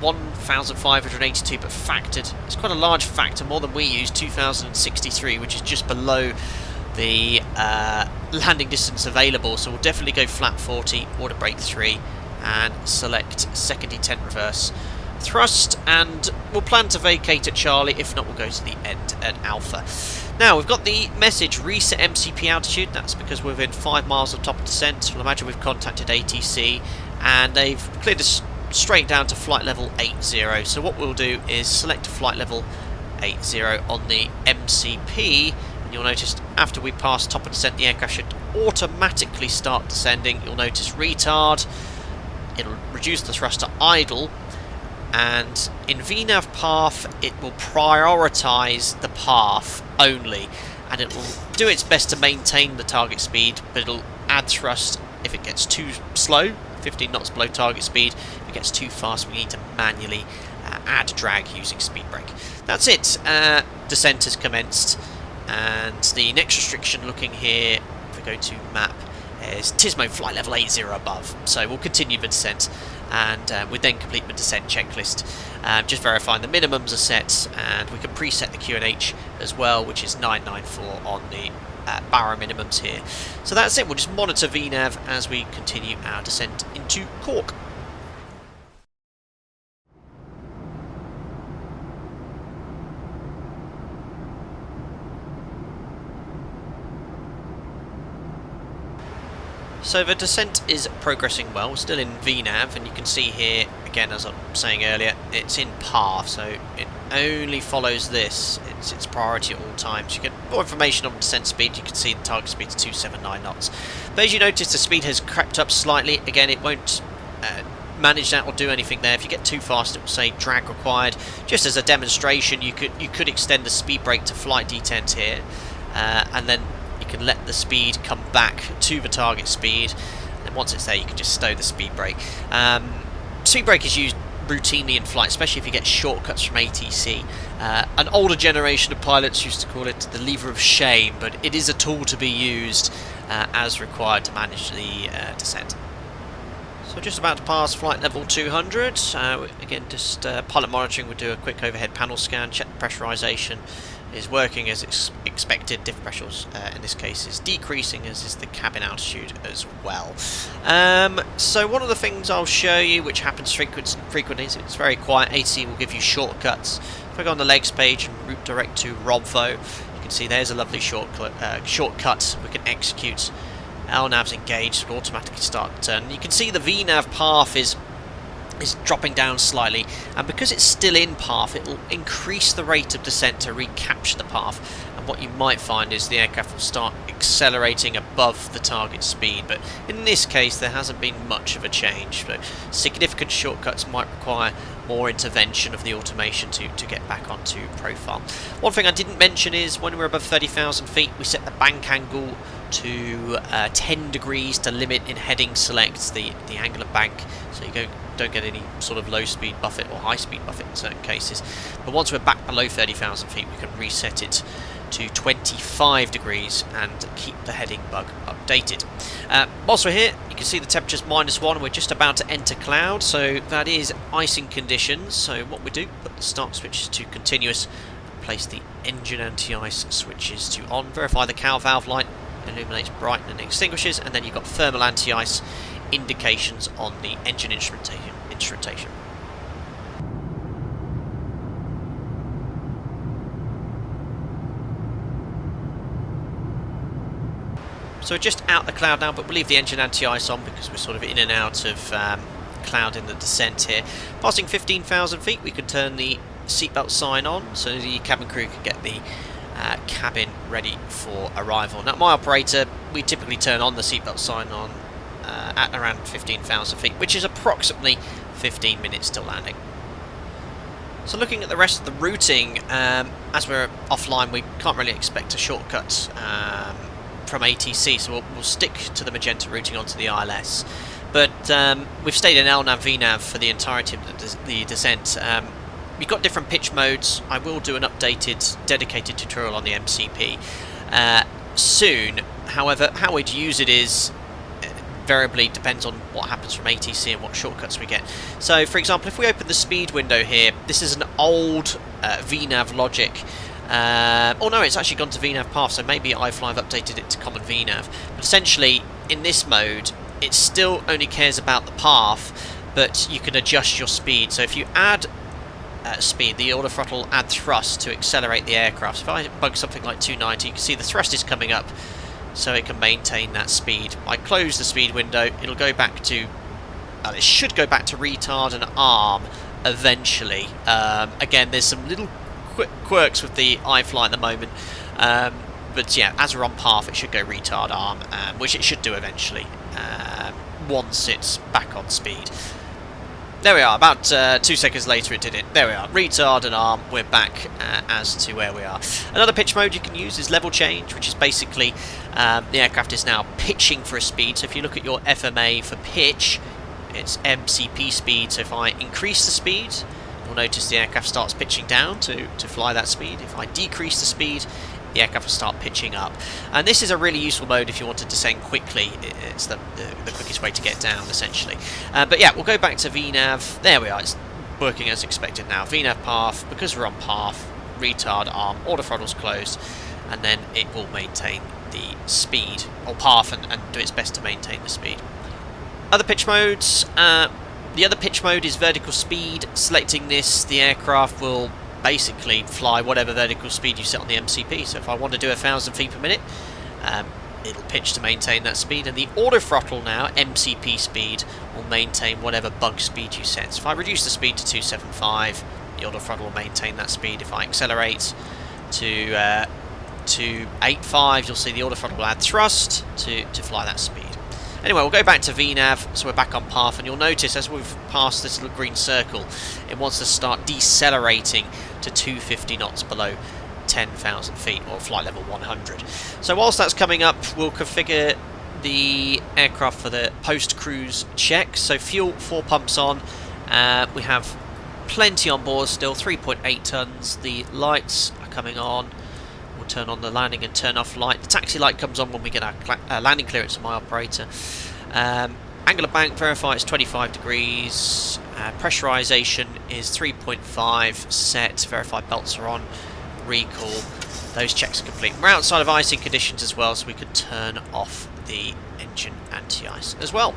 1,582, but factored. It's quite a large factor, more than we use, 2,063, which is just below the landing distance available. So we'll definitely go flat 40, order brake 3, and select second E10 reverse thrust, and we'll plan to vacate at Charlie. If not, we'll go to the end at Alpha. Now we've got the message reset MCP altitude. That's because we're within 5 miles of top of descent. We'll imagine we've contacted ATC and they've cleared us straight down to flight level 80. So what we'll do is select flight level 80 on the MCP, and you'll notice after we pass top of descent the aircraft should automatically start descending. You'll notice retard, it'll reduce the thrust to idle, and in VNAV path it will prioritise the path only, and it will do its best to maintain the target speed, but it'll add thrust if it gets too slow, 15 knots below target speed. If it gets too fast we need to manually add drag using speed brake. That's it, descent has commenced, and the next restriction looking here, if we go to map, is Tismo flight level 80 above. So we'll continue the descent, and we then complete the descent checklist, just verifying the minimums are set, and we can preset the QNH as well, which is 994 on the barrow minimums here. So that's it, we'll just monitor VNAV as we continue our descent into Cork. So the descent is progressing well, we're still in VNAV, and you can see here, again as I'm saying earlier, it's in path, so it only follows this, it's its priority at all times. You get more information on descent speed, you can see the target speed is 279 knots. But as you notice, the speed has crept up slightly. Again, it won't manage that or do anything there. If you get too fast it will say drag required. Just as a demonstration, you could extend the speed brake to flight detents here, and then you can let the speed come back to the target speed, and once it's there you can just stow the speed brake. Speed brake is used routinely in flight, especially if you get shortcuts from ATC. An older generation of pilots used to call it the lever of shame, but it is a tool to be used as required to manage the descent. So just about to pass flight level 200. Again, just pilot monitoring, we'll do a quick overhead panel scan, check the pressurization is working as expected. Diff pressures in this case is decreasing, as is the cabin altitude as well. So one of the things I'll show you, which happens frequently, is it's very quiet. ATC will give you shortcuts. If I go on the legs page and route direct to Robvo, you can see there's a lovely shortcut we can execute. LNAV's engaged, it will automatically start the turn. You can see the VNAV path is dropping down slightly, and because it's still in path it will increase the rate of descent to recapture the path, and what you might find is the aircraft will start accelerating above the target speed, but in this case there hasn't been much of a change. So significant shortcuts might require more intervention of the automation to get back onto profile. One thing I didn't mention is when we're above 30,000 feet we set the bank angle to 10 degrees to limit in heading select the angle of bank, so you don't get any sort of low speed buffet or high speed buffet in certain cases. But once we're back below 30,000 feet we can reset it to 25 degrees and keep the heading bug updated. Whilst we're here you can see the temperature's -1 and we're just about to enter cloud, so that is icing conditions. So what we do, put the start switches to continuous, place the engine anti-ice switches to on, verify the cowl valve light illuminates bright and extinguishes, and then you've got thermal anti-ice indications on the engine instrumentation. So we're just out the cloud now, but we'll leave the engine anti-ice on because we're sort of in and out of cloud in the descent here. Passing 15,000 feet we can turn the seatbelt sign on so the cabin crew can get the cabin ready for arrival. Now my operator, we typically turn on the seatbelt sign on at around 15,000 feet, which is approximately 15 minutes till landing. So looking at the rest of the routing, as we're offline we can't really expect a shortcut from ATC, so we'll stick to the magenta routing onto the ILS. But we've stayed in LNAV VNAV for the entirety of the descent. We've got different pitch modes. I will do an updated dedicated tutorial on the MCP soon. However, how we'd use it is variably depends on what happens from ATC and what shortcuts we get. So for example, if we open the speed window here, this is an old VNAV logic. Oh no, it's actually gone to VNAV path, so maybe iFly have updated it to common VNAV. But essentially in this mode it still only cares about the path, but you can adjust your speed. So if you add speed. The auto throttle will add thrust to accelerate the aircraft. So if I bug something like 290, you can see the thrust is coming up so it can maintain that speed. I close the speed window, it'll go back to, it should go back to retard and arm eventually. Again, there's some little quirks with the iFly at the moment, but yeah, as we're on path it should go retard arm, which it should do eventually, once it's back on speed. There we are, about 2 seconds later it did it. There we are, retard and arm, we're back as to where we are. Another pitch mode you can use is level change, which is basically the aircraft is now pitching for a speed. So if you look at your FMA for pitch, it's MCP speed. So if I increase the speed, you'll notice the aircraft starts pitching down to fly that speed. If I decrease the speed, the aircraft will start pitching up. And this is a really useful mode if you want to descend quickly. It's the quickest way to get down, essentially. But yeah, we'll go back to VNAV. There we are, it's working as expected now. VNAV path, because we're on path, retard arm, auto throttle's closed, and then it will maintain the speed, or path, and do its best to maintain the speed. Other pitch modes, the other pitch mode is vertical speed. Selecting this, the aircraft will basically fly whatever vertical speed you set on the MCP. So if I want to do 1,000 feet per minute, it'll pitch to maintain that speed, and the auto throttle now, MCP speed, will maintain whatever bug speed you set. So if I reduce the speed to 275, the auto throttle will maintain that speed. If I accelerate to 85, you'll see the auto throttle will add thrust to fly that speed. Anyway, we'll go back to VNAV, so we're back on path, and you'll notice as we've passed this little green circle, it wants to start decelerating to 250 knots below 10,000 feet, or flight level 100. So whilst that's coming up, we'll configure the aircraft for the post-cruise check. So fuel, 4 pumps on, we have plenty on board still, 3.8 tons, the lights are coming on. We'll turn on the landing and turn off light. The taxi light comes on when we get our landing clearance from my operator. Angle of bank, verify it's 25 degrees. Pressurization is 3.5 set. Verify belts are on. Recall. Those checks are complete. We're outside of icing conditions as well, so we could turn off the engine anti-ice as well.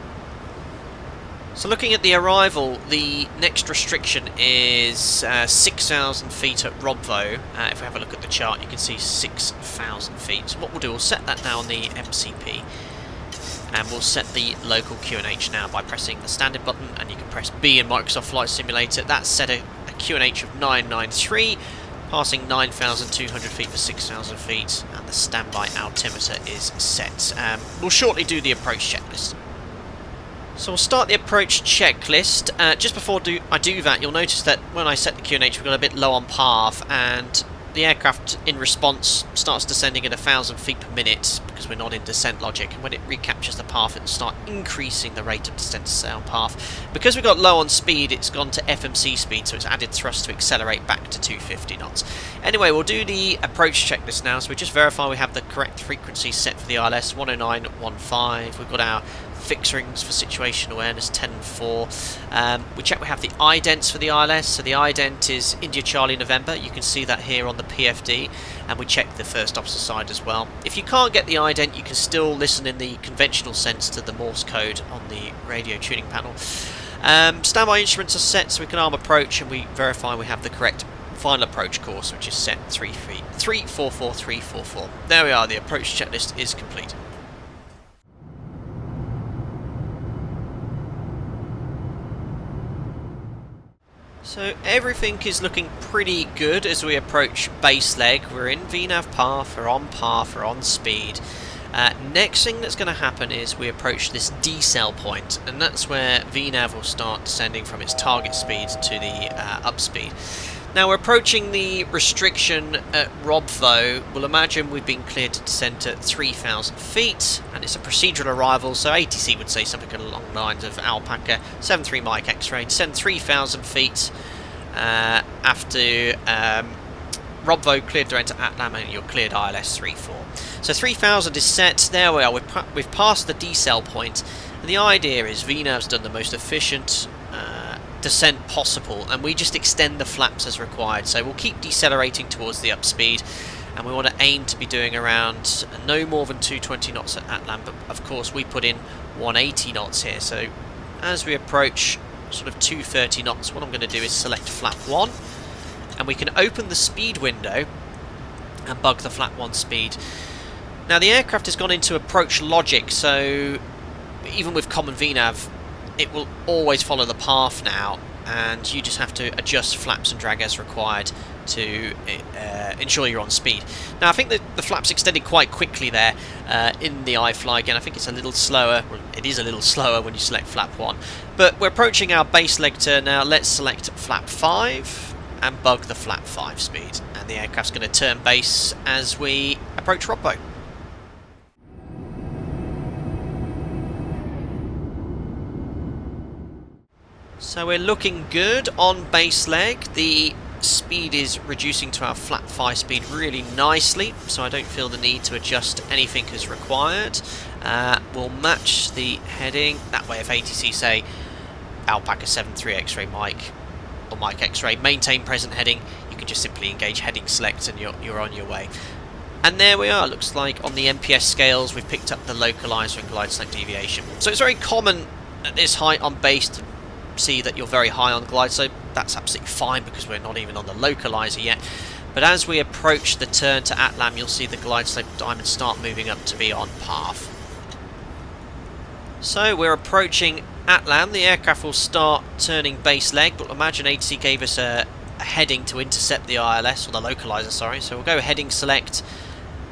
So looking at the arrival, the next restriction is 6,000 feet at Robvo. If we have a look at the chart, you can see 6,000 feet. So what we'll do, we'll set that now on the MCP, and we'll set the local QNH now by pressing the standard button, and you can press B in Microsoft Flight Simulator. That's set a QNH of 993, passing 9,200 feet for 6,000 feet, and the standby altimeter is set. We'll shortly do the approach checklist. So we'll start the approach checklist. Just before I do that, you'll notice that when I set the QNH, we've got a bit low on path, and the aircraft in response starts descending at 1,000 feet per minute because we're not in descent logic, and when it recaptures the path, it'll start increasing the rate of descent to stay on path. Because we've got low on speed, it's gone to FMC speed, so it's added thrust to accelerate back to 250 knots. Anyway, we'll do the approach checklist now, so we just verify we have the correct frequency set for the ILS, 109.15. We've got our fixed rings for situation awareness, 10 and 4. We check we have the idents for the ILS, so the ident is India Charlie November. You can see that here on the PFD, and we check the first officer side as well. If you can't get the ident, you can still listen in the conventional sense to the Morse code on the radio tuning panel. Standby instruments are set, so we can arm approach, and we verify we have the correct final approach course, which is set 344. There we are, the approach checklist is complete. So everything is looking pretty good as we approach base leg. We're in VNAV path, we're on speed. Next thing that's going to happen is we approach this decel point, and that's where VNAV will start descending from its target speed to the up speed. Now we're approaching the restriction at Robvo. We'll imagine we've been cleared to descend at 3,000 feet, and it's a procedural arrival, so ATC would say something along the lines of Alpaca, 73 Mike X-ray, descend 3,000 feet after Robvo cleared to enter ATLAM, and you're cleared ILS 34. So 3,000 is set, there we are, we've passed the decel point, and the idea is VNAV's done the most efficient descent possible, and we just extend the flaps as required. So we'll keep decelerating towards the upspeed, and we want to aim to be doing around no more than 220 knots at ATLAM, but of course we put in 180 knots here. So as we approach sort of 230 knots, what I'm going to do is select flap 1, and we can open the speed window and bug the flat 1 speed. Now the aircraft has gone into approach logic, so even with common VNAV it will always follow the path now, and you just have to adjust flaps and drag as required to ensure you're on speed. Now I think that the flaps extended quite quickly there in the iFly. Again, I think it's a little slower. Well, it is a little slower when you select flap 1. But we're approaching our base leg turn now. Let's select flap 5 and bug the flap 5 speed. And the aircraft's going to turn base as we approach Robbo. So we're looking good on base leg. The speed is reducing to our flap 5 speed really nicely, so I don't feel the need to adjust anything as required. We'll match the heading. That way if ATC say Alpaca 73 X-ray Mike or Mike X-ray maintain present heading, you can just simply engage heading select and you're on your way. And there we are. Looks like on the MPS scales we've picked up the localizer and glide slope deviation. So it's very common at this height on base to see that you're very high on glide slope. That's absolutely fine because we're not even on the localizer yet. But as we approach the turn to ATLAM, you'll see the glide slope diamonds start moving up to be on path. So we're approaching ATLAM. The aircraft will start turning base leg, but imagine ATC gave us a heading to intercept the ILS, or the localizer, sorry. So we'll go heading select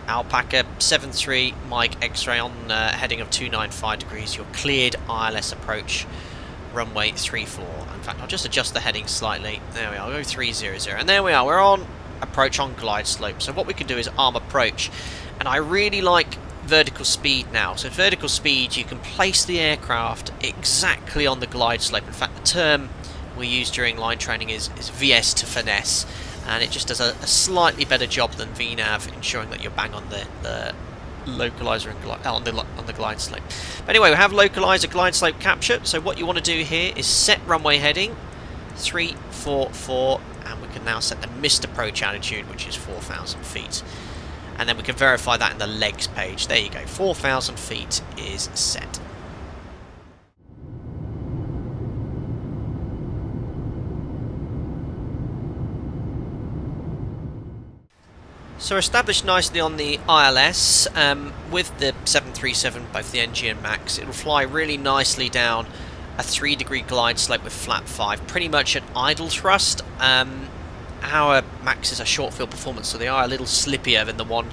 Alpaca 73 Mike X-ray on heading of 295 degrees. Your cleared ILS approach. Runway 34. In fact, I'll just adjust the heading slightly. There we are. I'll go 300. And there we are. We're on approach on glide slope. So what we can do is arm approach. And I really like vertical speed now. So vertical speed, you can place the aircraft exactly on the glide slope. In fact, the term we use during line training is VS to finesse. And it just does a slightly better job than VNAV, ensuring that you're bang on the localizer and on the glide slope. But anyway, we have localizer glide slope capture. So what you want to do here is set runway heading 344, and we can now set the missed approach altitude, which is 4,000 feet. And then we can verify that in the legs page. There you go, 4,000 feet is set. So we're established nicely on the ILS with the 737, both the NG and MAX. It will fly really nicely down a 3-degree glide slope with flap 5, pretty much at idle thrust. Our MAX is a short field performance, so they are a little slippier than the one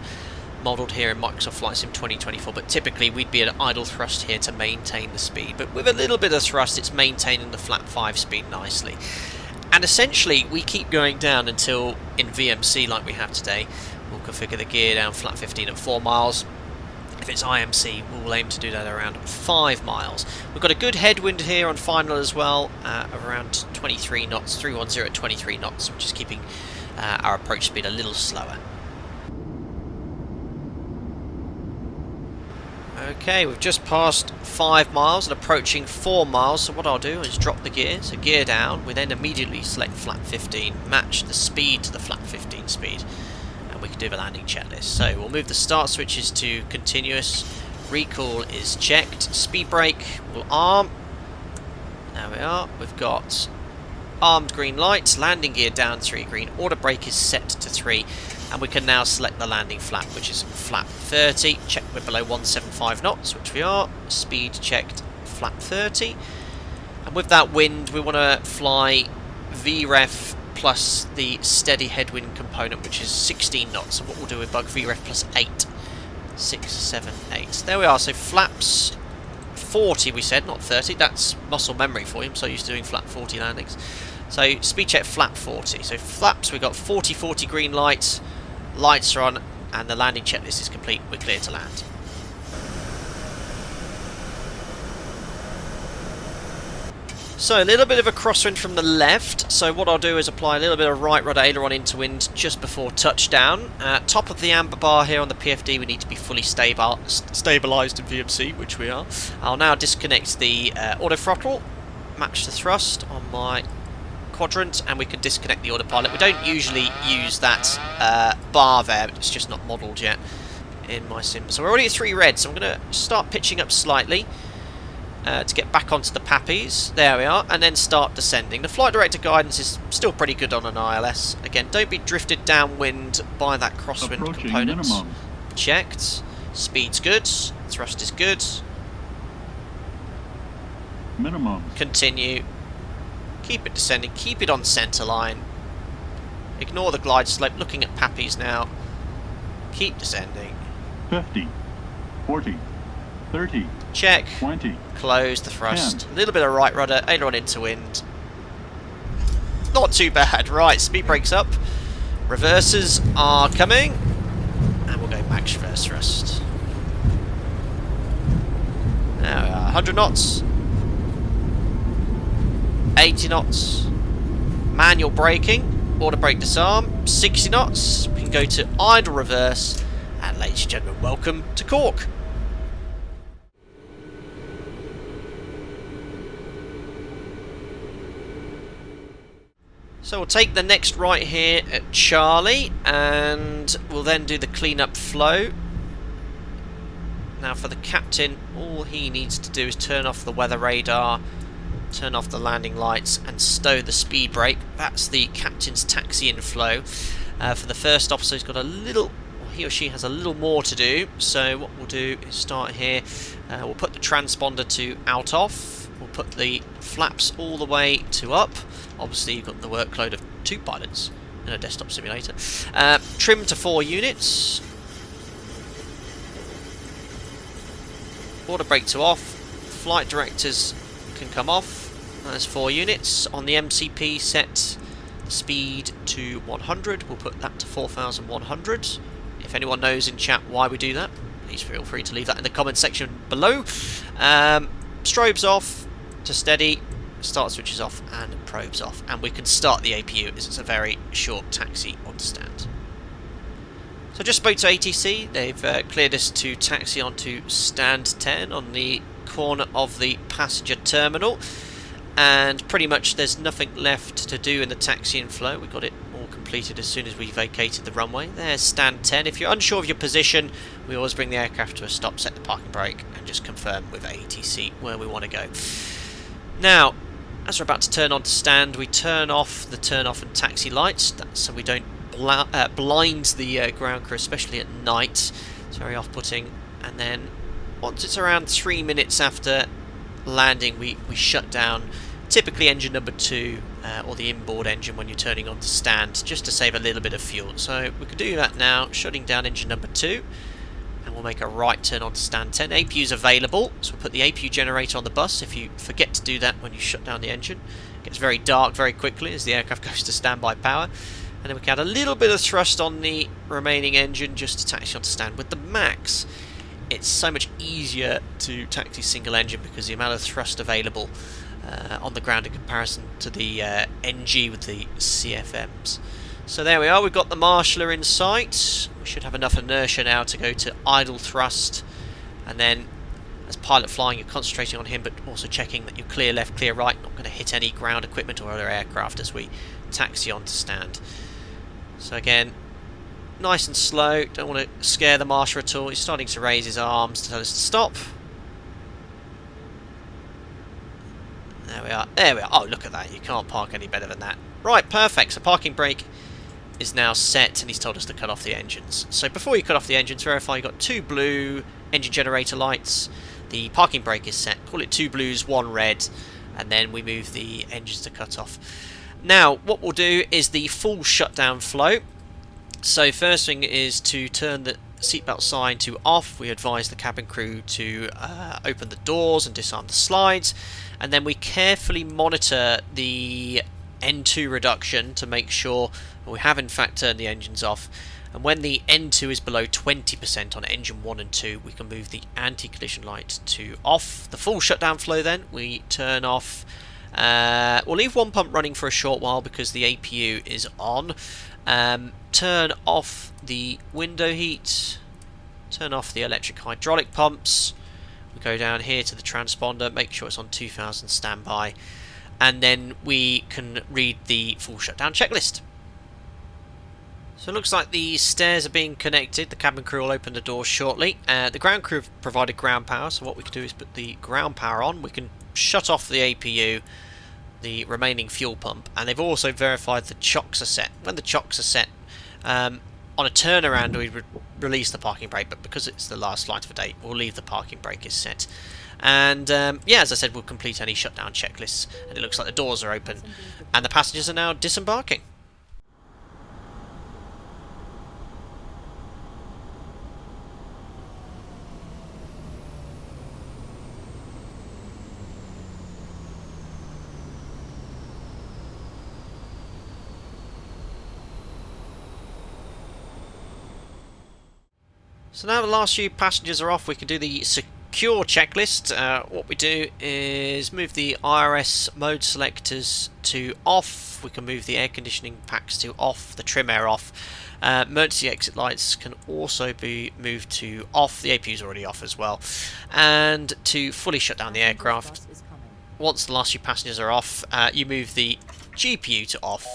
modelled here in Microsoft Flight Sim 2024, but typically we'd be at idle thrust here to maintain the speed. But with a little bit of thrust, it's maintaining the flap 5 speed nicely. And essentially, we keep going down until in VMC, like we have today, we'll configure the gear down flat 15 at 4 miles. If it's IMC, we'll aim to do that around 5 miles. We've got a good headwind here on final as well, of around 23 knots, 310 at 23 knots, which is keeping our approach speed a little slower. Okay, we've just passed 5 miles and approaching 4 miles, so what I'll do is drop the gear, so gear down. We then immediately select flat 15, match the speed to the flat 15 speed, and we can do the landing checklist. So we'll move the start switches to continuous, recall is checked, speed brake will arm. There we are, we've got armed green lights, landing gear down 3 green, auto brake is set to 3, and we can now select the landing flap, which is flap 30. Check we're below 175 knots, which we are. Speed checked, flap 30. And with that wind, we want to fly VREF plus the steady headwind component, which is 16 knots. So what we'll do is bug VREF plus 8. 6, 7, 8. There we are. So flaps 40, we said, not 30. That's muscle memory for you. I'm so used to doing flap 40 landings. So speed check flap 40. So flaps, we've got 40 green lights. Lights are on, and the landing checklist is complete. We're clear to land. So a little bit of a crosswind from the left. So what I'll do is apply a little bit of right rudder aileron into wind just before touchdown. Top of the amber bar here on the PFD, we need to be fully stabilised in VMC, which we are. I'll now disconnect the auto throttle, match the thrust on my quadrant, and we can disconnect the autopilot. We don't usually use that bar there, but it's just not modelled yet in my sim. So we're already at 3 red, so I'm going to start pitching up slightly. to get back onto the Pappies. There we are, and then start descending. The flight director guidance is still pretty good on an ILS. Again, don't be drifted downwind by that crosswind component. Minimum. Checked. Speed's good. Thrust is good. Minimum. Continue. Keep it descending. Keep it on centre line. Ignore the glide slope. Looking at Pappies now. Keep descending. 50, 40, 30, Check. 20. Close the thrust. 10. A little bit of right rudder. Aileron into wind. Not too bad. Right, speed brakes up. Reversers are coming. And we'll go max reverse thrust. There we are. 100 knots. 80 knots. Manual braking. Auto brake disarm. 60 knots. We can go to idle reverse. And ladies and gentlemen, welcome to Cork. So we'll take the next right here at Charlie, and we'll then do the cleanup flow. Now for the captain, all he needs to do is turn off the weather radar, turn off the landing lights, and stow the speed brake. That's the captain's taxi-in flow. For the first officer, he's got a little, or he or she has a little more to do. So what we'll do is start here. We'll put the transponder to out off. We'll put the flaps all the way to up. Obviously, you've got the workload of 2 pilots in a desktop simulator. Trim to 4 units. Auto brake to off. Flight directors can come off. That's 4 units. On the MCP, set speed to 100. We'll put that to 4,100. If anyone knows in chat why we do that, please feel free to leave that in the comment section below. Strobes off to steady. Start switches off and probes off, and we can start the APU as it's a very short taxi on stand. So I just spoke to ATC. They've cleared us to taxi onto stand 10 on the corner of the passenger terminal, and pretty much there's nothing left to do in the taxi-in flow. We got it all completed as soon as we vacated the runway. There's stand 10. If you're unsure of your position, we always bring the aircraft to a stop, set the parking brake, and just confirm with ATC where we want to go. Now, as we're about to turn on to stand, we turn off the turn-off and taxi lights, so we don't blind the ground crew, especially at night. It's very off-putting. And then, once it's around 3 minutes after landing, we shut down, typically engine number 2, or the inboard engine when you're turning on to stand, just to save a little bit of fuel. So we can do that now, shutting down engine number 2. And we'll make a right turn onto stand 10. APU is available, so we'll put the APU generator on the bus. If you forget to do that when you shut down the engine, it gets very dark very quickly as the aircraft goes to standby power. And then we can add a little bit of thrust on the remaining engine just to taxi onto stand. With the Max, it's so much easier to taxi single engine because the amount of thrust available on the ground in comparison to the NG with the CFMs. So there we are, we've got the marshaller in sight. We should have enough inertia now to go to idle thrust, and then as pilot flying you're concentrating on him but also checking that you're clear left, clear right, not going to hit any ground equipment or other aircraft as we taxi on to stand. So again, nice and slow, don't want to scare the marshaller at all. He's starting to raise his arms to tell us to stop. There we are, there we are. Oh, look at that, you can't park any better than that. Right, perfect, so parking brake is now set, and he's told us to cut off the engines. So before you cut off the engines, verify you've got 2 blue engine generator lights. The parking brake is set. Call it 2 blues, 1 red, and then we move the engines to cut off. Now, what we'll do is the full shutdown flow. So first thing is to turn the seatbelt sign to off. We advise the cabin crew to open the doors and disarm the slides, and then we carefully monitor the N2 reduction to make sure we have in fact turned the engines off, and when the N2 is below 20% on engine 1 and 2 we can move the anti-collision light to off. The full shutdown flow then we turn off. We'll leave one pump running for a short while because the APU is on. Turn off the window heat, turn off the electric hydraulic pumps. We go down here to the transponder, make sure it's on 2000 standby, and then we can read the full shutdown checklist. So it looks like the stairs are being connected. The cabin crew will open the doors shortly. The ground crew have provided ground power, so what we can do is put the ground power on. We can shut off the APU, the remaining fuel pump, and they've also verified the chocks are set. When the chocks are set, on a turnaround we release the parking brake, but because it's the last flight of the day, we'll leave the parking brake is set. And yeah, as I said, we'll complete any shutdown checklists, and it looks like the doors are open and the passengers are now disembarking. So now the last few passengers are off, we can do the secure checklist. What we do is move the IRS mode selectors to off. We can move the air conditioning packs to off, the trim air off. Emergency exit lights can also be moved to off. The APU is already off as well. And to fully shut down the aircraft, once the last few passengers are off, you move the GPU to off,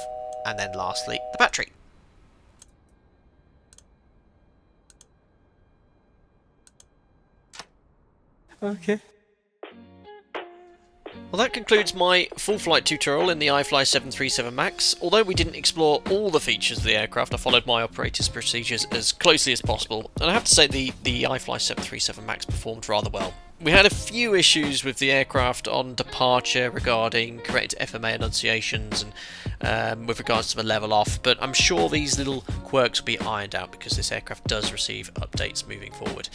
and then lastly the battery. Okay. Well, that concludes my full flight tutorial in the iFly 737 MAX. Although we didn't explore all the features of the aircraft, I followed my operator's procedures as closely as possible, and I have to say the iFly 737 MAX performed rather well. We had a few issues with the aircraft on departure regarding correct FMA enunciations and with regards to the level off, but I'm sure these little quirks will be ironed out because this aircraft does receive updates moving forward.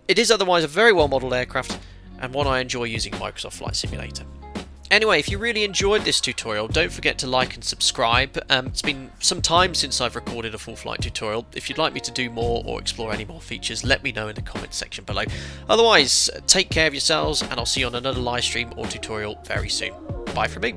It is otherwise a very well modelled aircraft and one I enjoy using Microsoft Flight Simulator. Anyway, if you really enjoyed this tutorial, don't forget to like and subscribe. It's been some time since I've recorded a full flight tutorial. If you'd like me to do more or explore any more features, let me know in the comments section below. Otherwise, take care of yourselves, and I'll see you on another live stream or tutorial very soon. Bye from me.